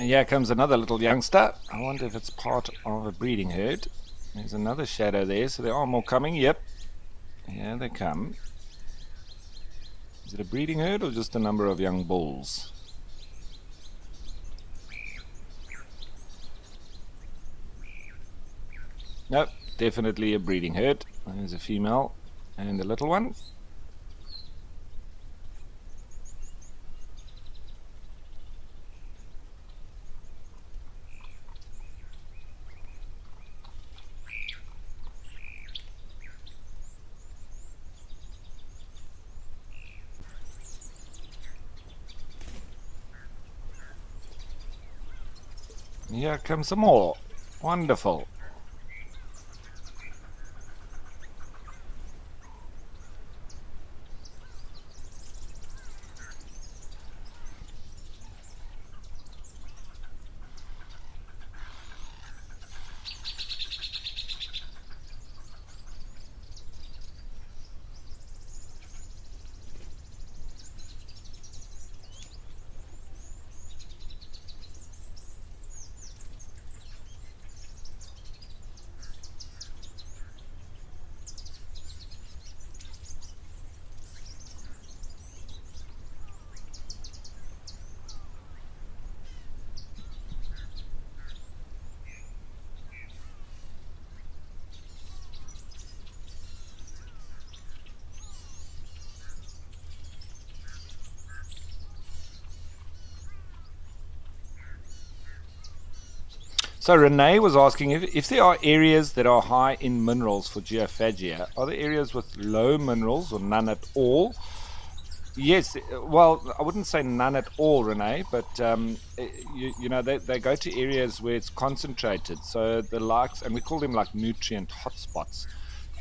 Here comes another little youngster. I wonder if it's part of a breeding herd. There's another shadow there, so there are more coming. Yep, here they come. Is it a breeding herd or just a number of young bulls? Nope, definitely a breeding herd. There's a female and a little one. Here comes some more. Wonderful. So Renee was asking if there are areas that are high in minerals for geophagia. Are there areas with low minerals or none at all? Yes, well, I wouldn't say none at all, Renee, but they go to areas where it's concentrated. So the likes, and we call them like nutrient hotspots.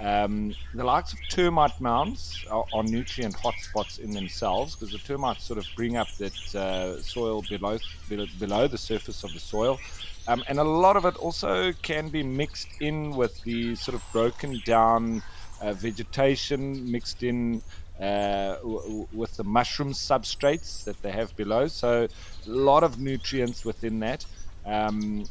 The likes of termite mounds are nutrient hotspots in themselves because the termites sort of bring up that soil below the surface of the soil. And a lot of it also can be mixed in with the sort of broken down vegetation mixed in with the mushroom substrates that they have below. So a lot of nutrients within that. And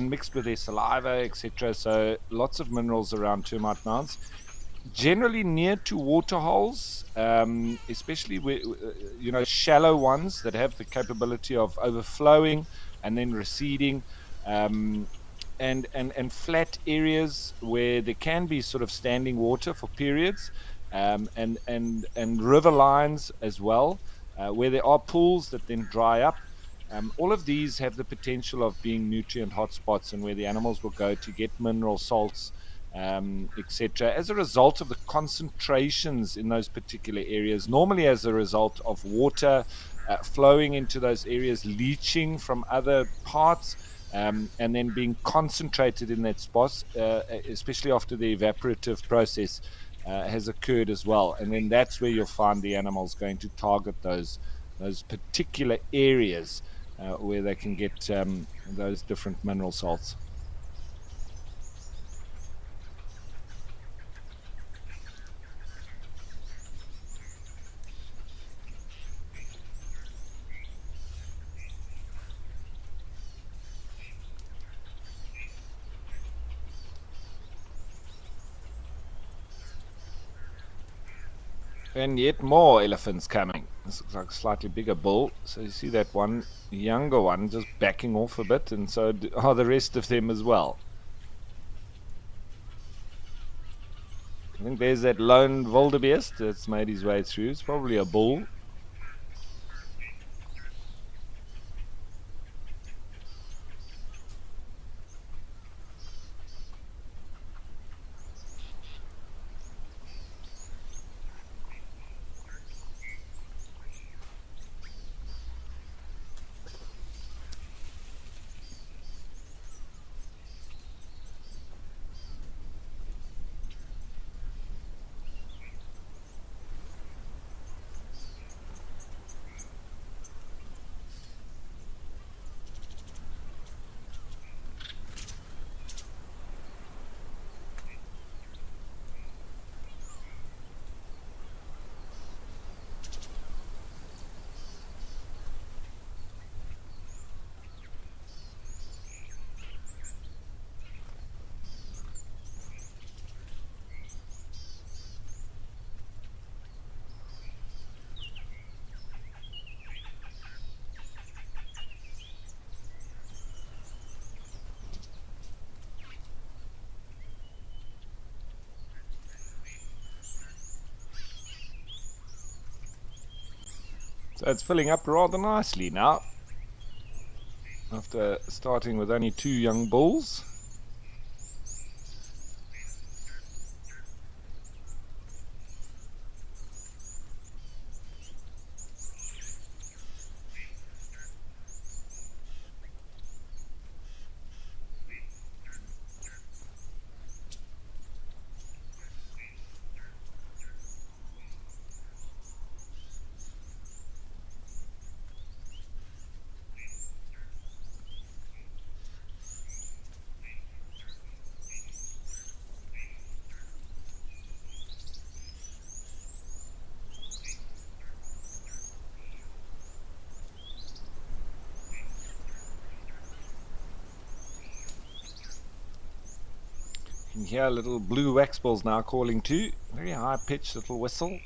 mixed with their saliva, etc. So lots of minerals around termite mounds. Generally near to water holes, especially shallow ones that have the capability of overflowing and then receding. Um, and flat areas where there can be sort of standing water for periods, and river lines as well, where there are pools that then dry up. All of these have the potential of being nutrient hotspots and where the animals will go to get mineral salts, etc., as a result of the concentrations in those particular areas, normally as a result of water flowing into those areas, leaching from other parts, and then being concentrated in that spot, especially after the evaporative process has occurred as well. And then that's where you'll find the animals going to target those particular areas where they can get those different mineral salts. And yet more elephants coming. This looks like a slightly bigger bull. So you see that one younger one just backing off a bit, and so are the rest of them as well. I think there's that lone wildebeest that's made his way through. It's probably a bull. So it's filling up rather nicely now, after starting with only 2 young bulls. You can hear little blue wax balls now calling too. Very high pitched little whistle.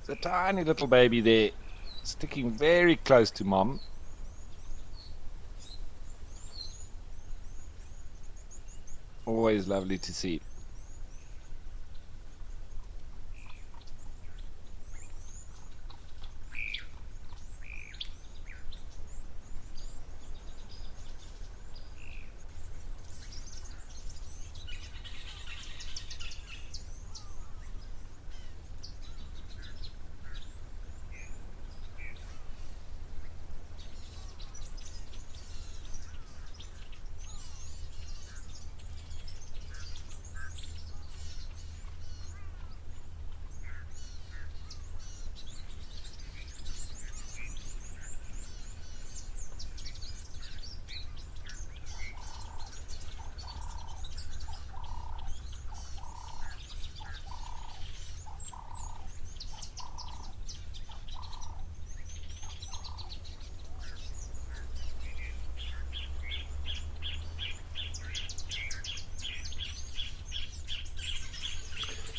It's a tiny little baby there, sticking very close to mom. Always lovely to see.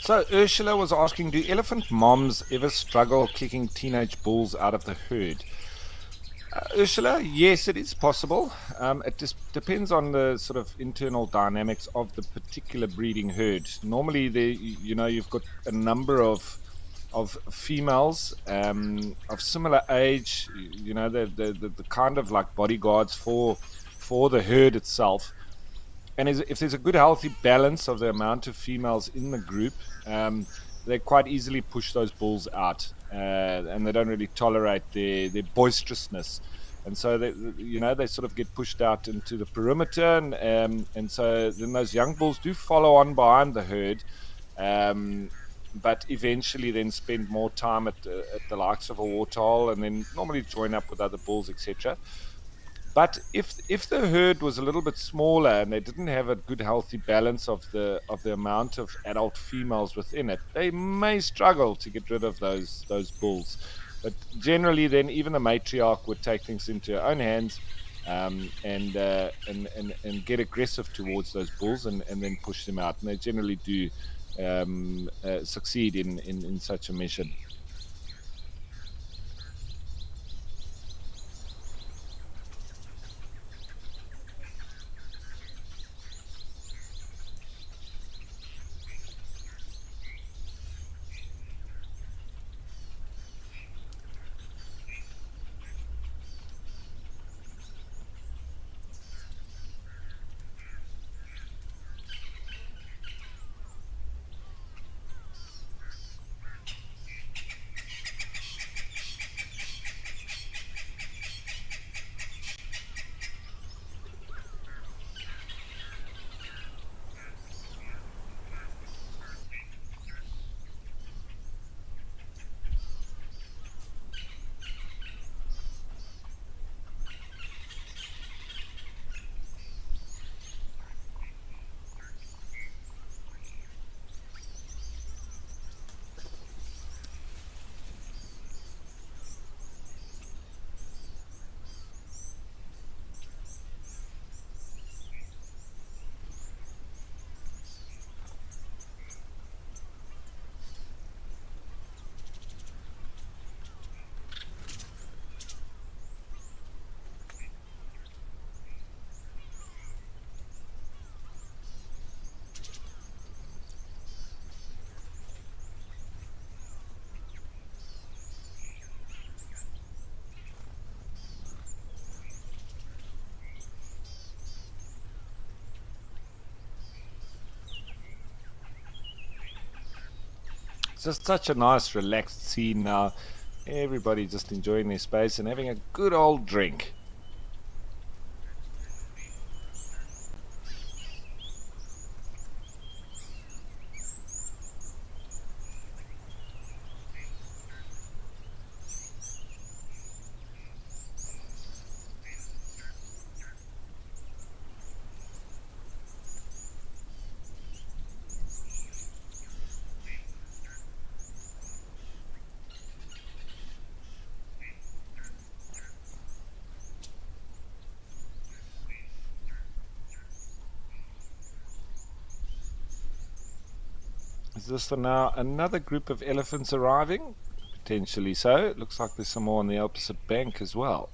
So Ursula was asking, do elephant moms ever struggle kicking teenage bulls out of the herd? Ursula, yes, it is possible. It just depends on the sort of internal dynamics of the particular breeding herd. Normally, you've got a number of females of similar age. The kind of like bodyguards for the herd itself. And if there's a good healthy balance of the amount of females in the group, they quite easily push those bulls out, and they don't really tolerate their boisterousness, and so they sort of get pushed out into the perimeter, and so then those young bulls do follow on behind the herd, but eventually then spend more time at the likes of a waterhole, and then normally join up with other bulls, etc. But if the herd was a little bit smaller and they didn't have a good healthy balance of the amount of adult females within it, they may struggle to get rid of those bulls. But generally, then even the matriarch would take things into her own hands, and get aggressive towards those bulls, and then push them out. And they generally do succeed in such a mission. It's just such a nice, relaxed scene now. Everybody just enjoying their space and having a good old drink. Is this now another group of elephants arriving? Potentially so. It looks like there's some more on the opposite bank as well.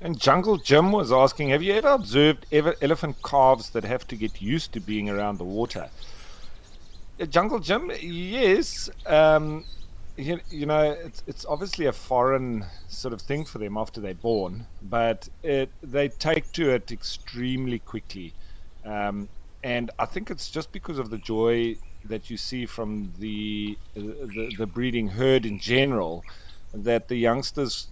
And Jungle Jim was asking, have you ever observed elephant calves that have to get used to being around the water? Jungle Jim, yes. it's obviously a foreign sort of thing for them after they're born, but they take to it extremely quickly. Um, and I think it's just because of the joy that you see from the breeding herd in general, that the youngsters,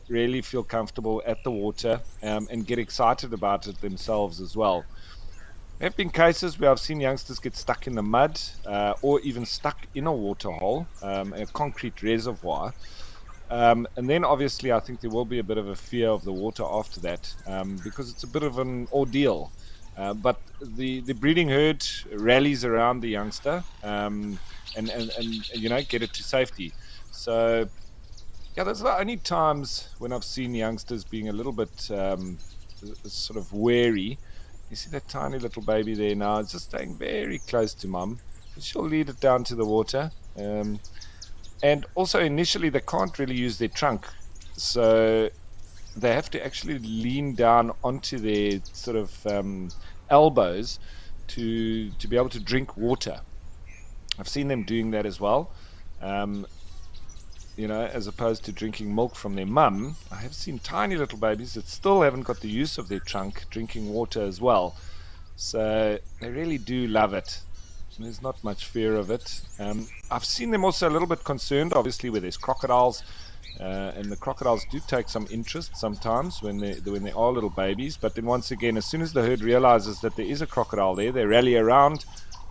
really feel comfortable at the water, and get excited about it themselves as well. There have been cases where I've seen youngsters get stuck in the mud, or even stuck in a waterhole, a concrete reservoir. And then obviously, I think there will be a bit of a fear of the water after that, because it's a bit of an ordeal. But the breeding herd rallies around the youngster, and get it to safety. So yeah, those are the only times when I've seen youngsters being a little bit sort of wary. You see that tiny little baby there now, it's just staying very close to mum. She'll lead it down to the water. And also, initially, they can't really use their trunk. So they have to actually lean down onto their sort of elbows to be able to drink water. I've seen them doing that as well. Um, as opposed to drinking milk from their mum. I have seen tiny little babies that still haven't got the use of their trunk drinking water as well. So they really do love it. There's not much fear of it. I've seen them also a little bit concerned, obviously, where there's crocodiles. And the crocodiles do take some interest sometimes when they are little babies. But then once again, as soon as the herd realizes that there is a crocodile there, they rally around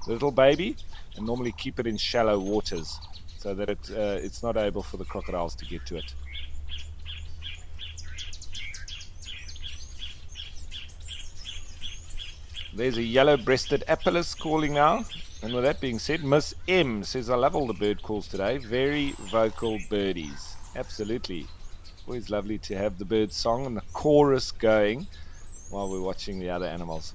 the little baby and normally keep it in shallow waters so that it's not able for the crocodiles to get to it. There's a yellow-breasted apellis calling now. And with that being said, Miss M says, I love all the bird calls today. Very vocal birdies. Absolutely. Always lovely to have the bird song and the chorus going while we're watching the other animals.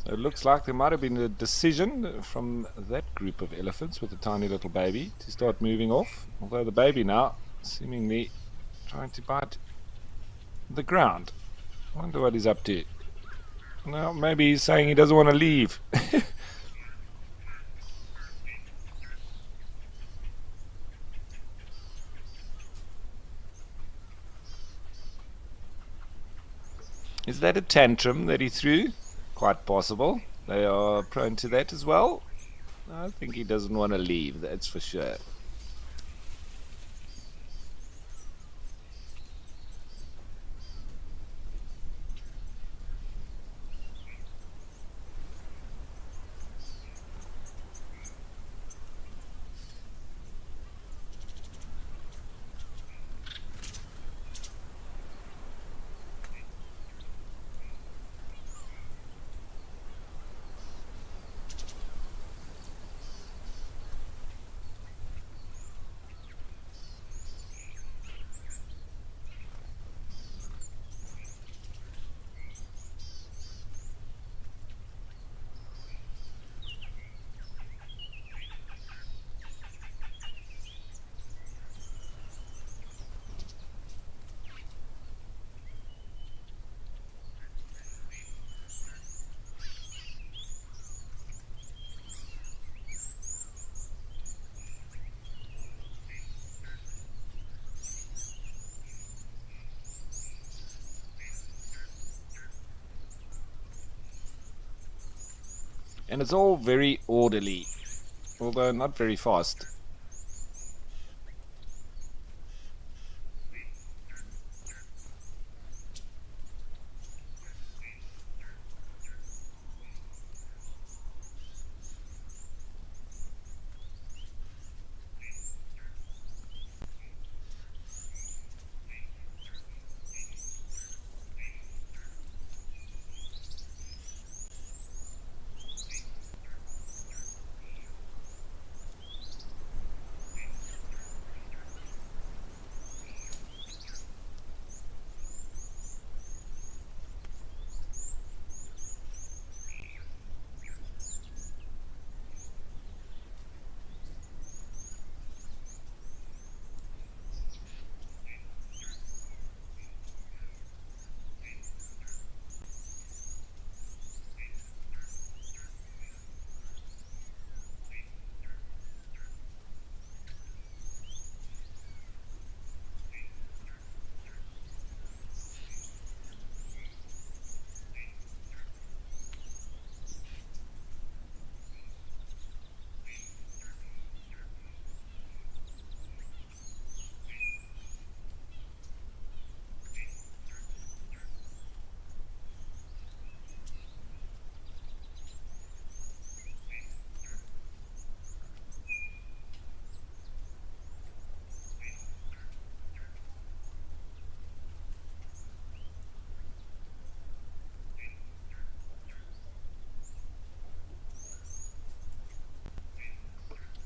So it looks like there might have been a decision from that group of elephants with a tiny little baby to start moving off, although the baby now seemingly trying to bite the ground. I wonder what he's up to. Well, maybe he's saying he doesn't want to leave. Is that a tantrum that he threw? Quite possible. They are prone to that as well. I think he doesn't want to leave, that's for sure. And it's all very orderly, although not very fast.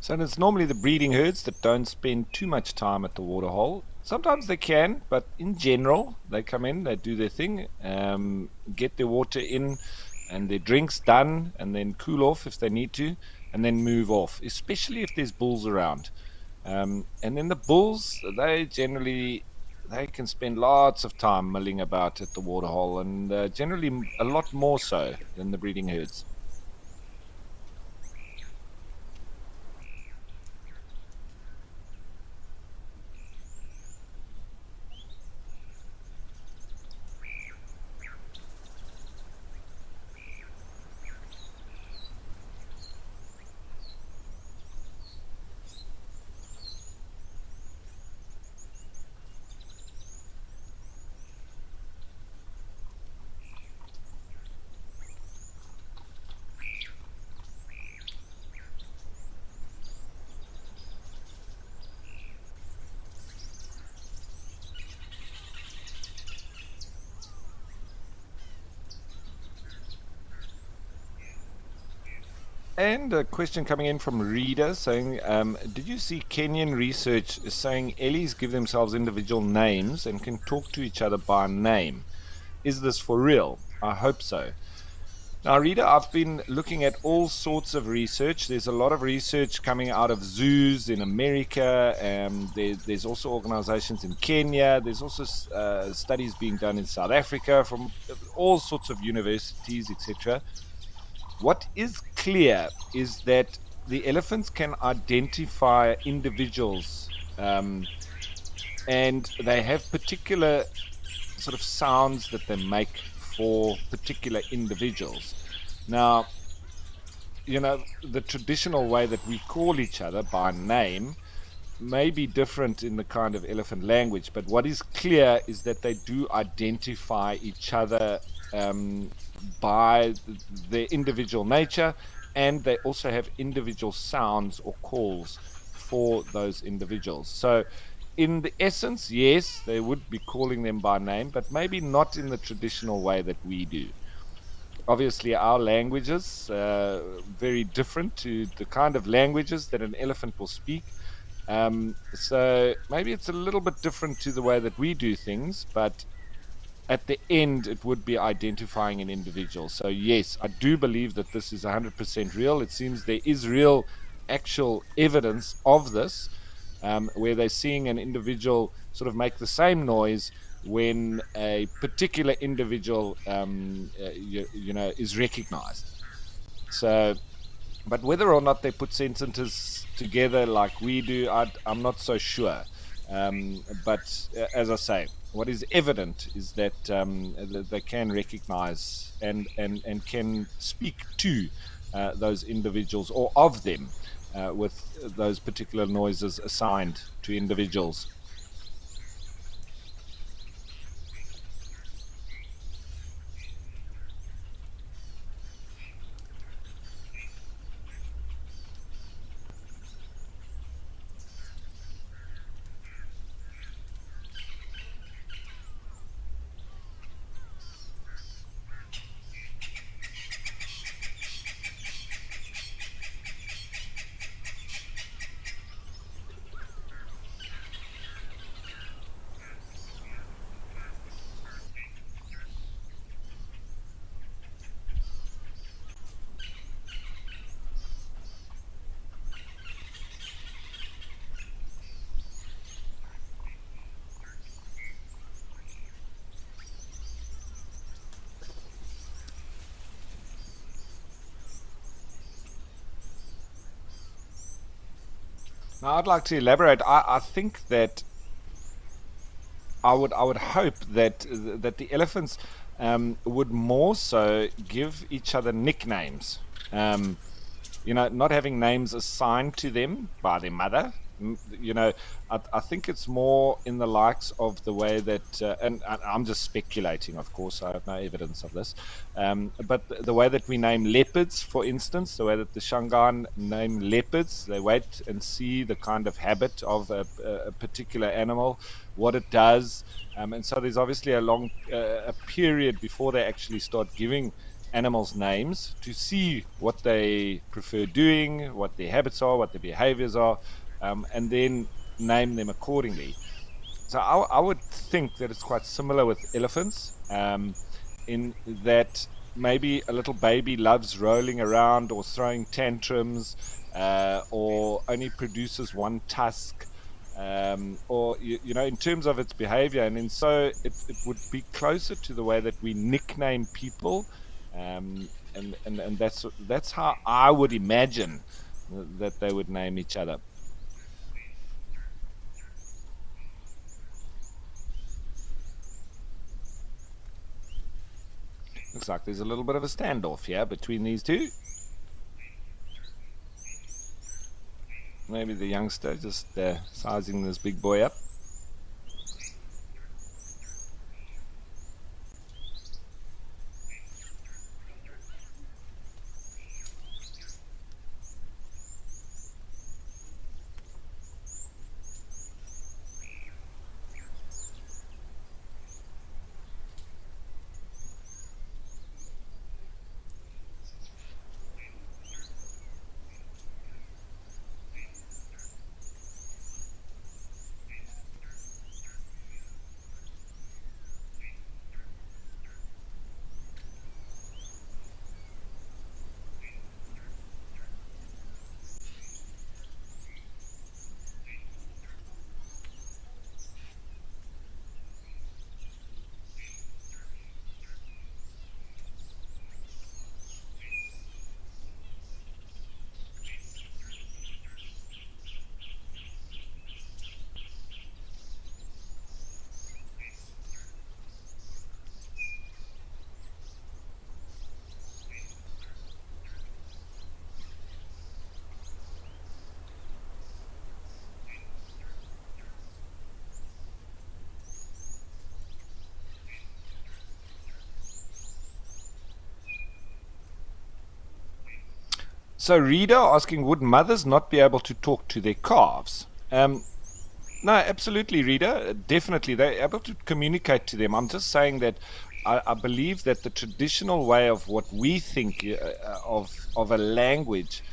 So it's normally the breeding herds that don't spend too much time at the waterhole. Sometimes they can, but in general, they come in, they do their thing, get their water in and their drinks done, and then cool off if they need to, and then move off, especially if there's bulls around. And then the bulls, they can spend lots of time milling about at the waterhole, and generally a lot more so than the breeding herds. And a question coming in from Rita saying, did you see Kenyan research saying ellies give themselves individual names and can talk to each other by name? Is this for real? I hope so. Now, Rita, I've been looking at all sorts of research. There's a lot of research coming out of zoos in America. There's also organizations in Kenya. There's also studies being done in South Africa from all sorts of universities, etc. What is clear is that the elephants can identify individuals, and they have particular sort of sounds that they make for particular individuals. Now, the traditional way that we call each other by name may be different in the kind of elephant language, but what is clear is that they do identify each other by their individual nature, and they also have individual sounds or calls for those individuals. So in the essence, yes, they would be calling them by name, but maybe not in the traditional way that we do. Obviously, our languages very different to the kind of languages that an elephant will speak. So maybe it's a little bit different to the way that we do things, but at the end, it would be identifying an individual. So yes, I do believe that this is 100% real. It seems there is real, actual evidence of this, where they're seeing an individual sort of make the same noise when a particular individual, is recognized. So, but whether or not they put sentences together like we do, I'm not so sure. But as I say, what is evident is that they can recognize and can speak to those individuals or of them with those particular noises assigned to individuals. Now, I'd like to elaborate. I think that I would hope that the elephants would more so give each other nicknames. Um, not having names assigned to them by their mother. I think it's more in the likes of the way that, and I'm just speculating, of course, I have no evidence of this, but the way that we name leopards, for instance, the way that the Shangaan name leopards, they wait and see the kind of habit of a particular animal, what it does. And so there's obviously a period before they actually start giving animals names to see what they prefer doing, what their habits are, what their behaviors are, and then name them accordingly. So I would think that it's quite similar with elephants, in that maybe a little baby loves rolling around or throwing tantrums, or only produces one tusk. Or in terms of its behavior, and so it would be closer to the way that we nickname people, and that's how I would imagine that they would name each other. Looks like there's a little bit of a standoff here between these two. Maybe the youngster just sizing this big boy up. So, reader asking, would mothers not be able to talk to their calves? No, absolutely, reader. Definitely, they're able to communicate to them. I'm just saying that I believe that the traditional way of what we think of a language,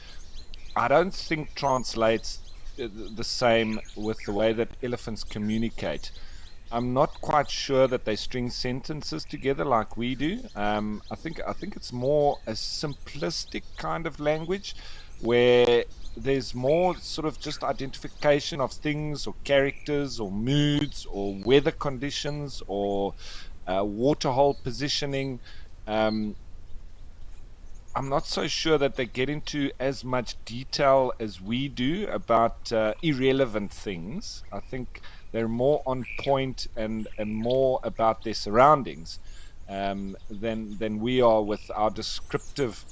I don't think translates the same with the way that elephants communicate. I'm not quite sure that they string sentences together like we do. I think it's more a simplistic kind of language where there's more sort of just identification of things or characters or moods or weather conditions or waterhole positioning. Um, I'm not so sure that they get into as much detail as we do about irrelevant things. I think they're more on point and more about their surroundings than we are with our descriptive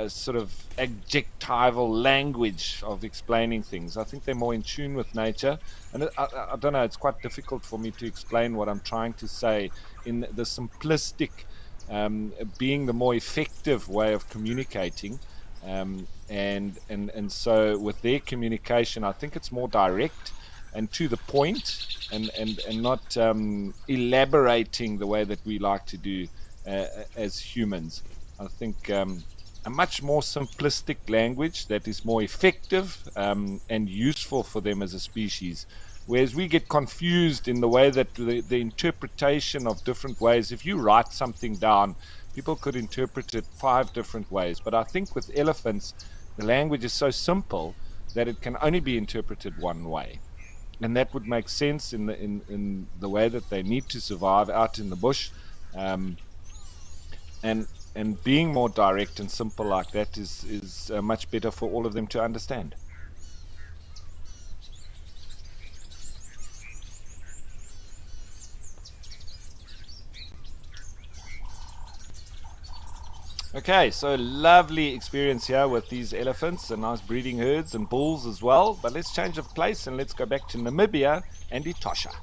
sort of adjectival language of explaining things. I think they're more in tune with nature. And I don't know, it's quite difficult for me to explain what I'm trying to say in the simplistic, being the more effective way of communicating. And so with their communication, I think it's more direct and to the point, and not elaborating the way that we like to do as humans. I think a much more simplistic language that is more effective and useful for them as a species. Whereas we get confused in the way that the interpretation of different ways. If you write something down, people could interpret it 5 different ways. But I think with elephants, the language is so simple that it can only be interpreted one way. And that would make sense in the way that they need to survive out in the bush. Um, and and being more direct and simple like that is much better for all of them to understand. Okay, so lovely experience here with these elephants and nice breeding herds and bulls as well. But let's change of place and let's go back to Namibia and Etosha.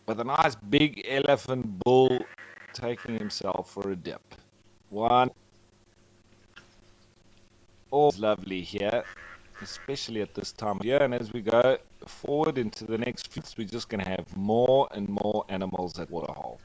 With a nice big elephant bull taking himself for a dip. One, always lovely here, especially at this time of year. And as we go forward into the next few weeks, we're just going to have more and more animals at Waterhole.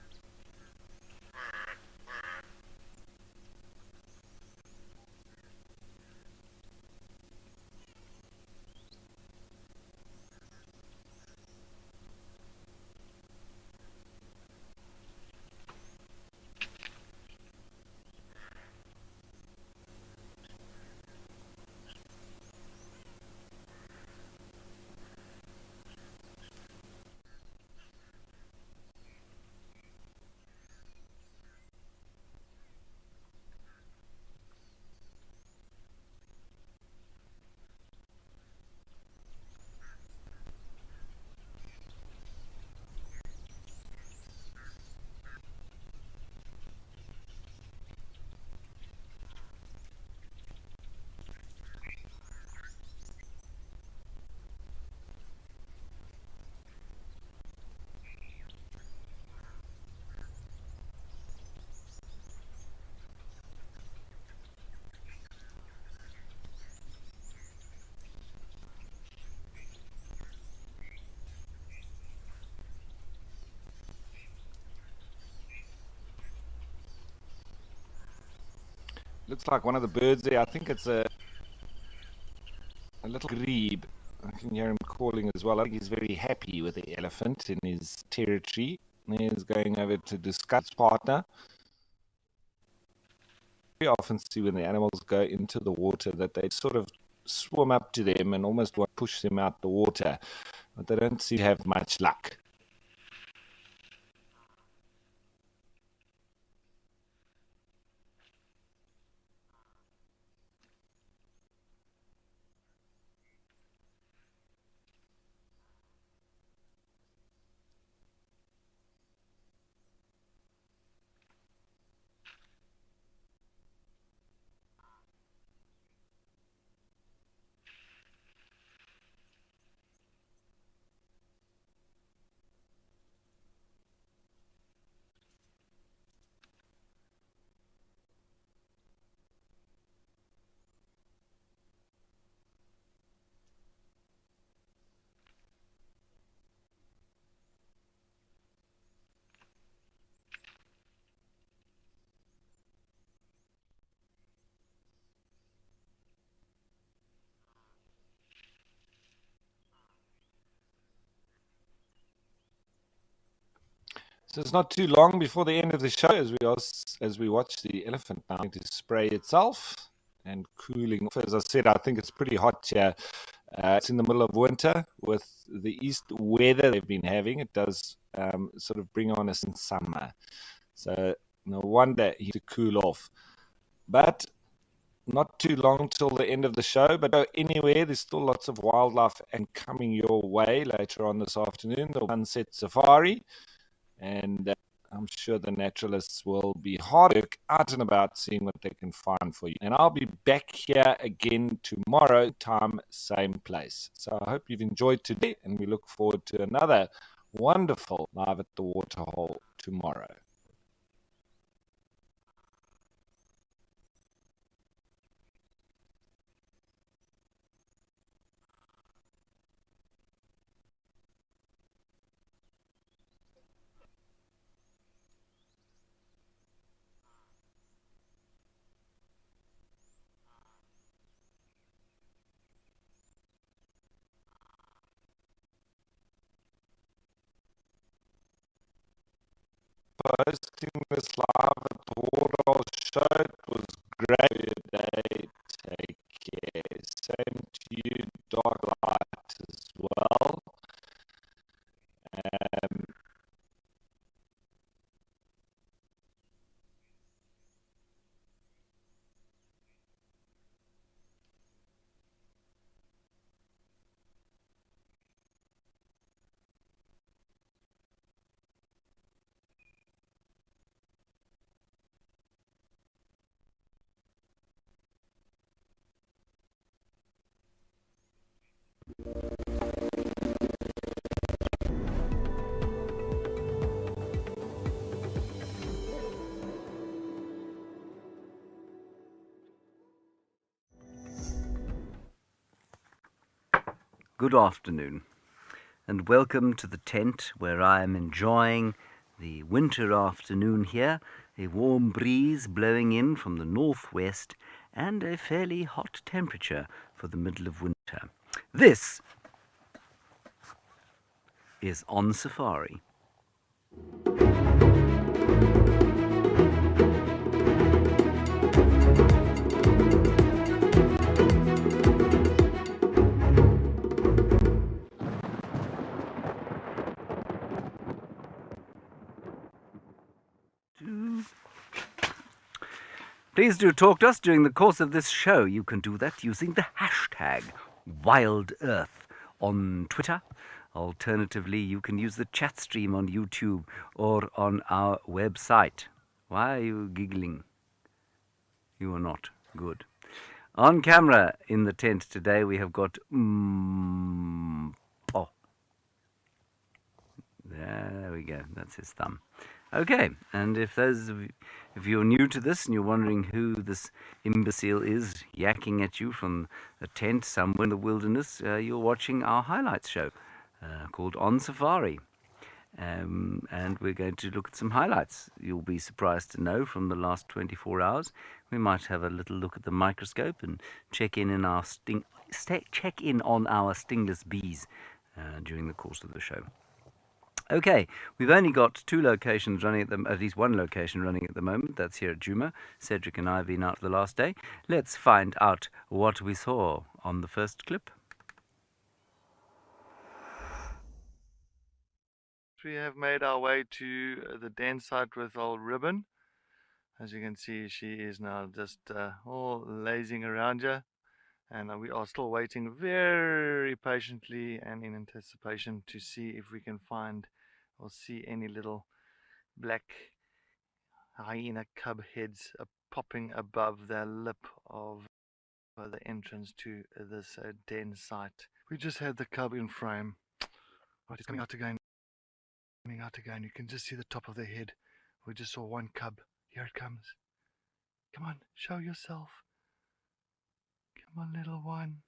Looks like one of the birds there. I think it's a little grebe. I can hear him calling as well. I think he's very happy with the elephant in his territory. He's going over to discuss his partner. We often see when the animals go into the water that they sort of swim up to them and almost want to push them out the water, but they don't seem to have much luck. So it's not too long before the end of the show as we watch the elephant now to spray itself and cooling off. As I said, I think it's pretty hot here. It's in the middle of winter with the east weather they've been having. It does sort of bring on us in summer. So no wonder he had to cool off. But not too long till the end of the show, but go anywhere. There's still lots of wildlife and coming your way later on this afternoon. The sunset safari, and I'm sure the naturalists will be hard at work out and about seeing what they can find for you. And I'll be back here again tomorrow, time, same place. So I hope you've enjoyed today, and we look forward to another wonderful Live at the Waterhole tomorrow. Posting this Live at the Waterhole show. It was great today. Take care. Same to you, Dark Light, as well. Good afternoon, and welcome to the tent where I am enjoying the winter afternoon here, a warm breeze blowing in from the northwest, and a fairly hot temperature for the middle of winter. This is On Safari. Please do talk to us during the course of this show. You can do that using the hashtag WildEarth on Twitter. Alternatively, you can use the chat stream on YouTube or on our website. Why are you giggling? You are not. Good. On camera in the tent today, we have got oh. There we go. That's his thumb. Okay, and if you're new to this and you're wondering who this imbecile is yakking at you from a tent somewhere in the wilderness, you're watching our highlights show called On Safari. And we're going to look at some highlights. You'll be surprised to know from the last 24 hours. We might have a little look at the microscope and check in on our stingless bees during the course of the show. Okay, we've only got two locations running at least one location running at the moment. That's here at Djuma. Cedric and I have been out the last day. Let's find out what we saw on the first clip. We have made our way to the den site with old Ribbon. As you can see, she is now just all lazing around here. And we are still waiting very patiently and in anticipation to see if we can find or see any little black hyena cub heads popping above the lip of the entrance to this den site. We just had the cub in frame. Right, he's coming out again. Coming out again. You can just see the top of the head. We just saw one cub. Here it comes. Come on, show yourself. Come on, little one.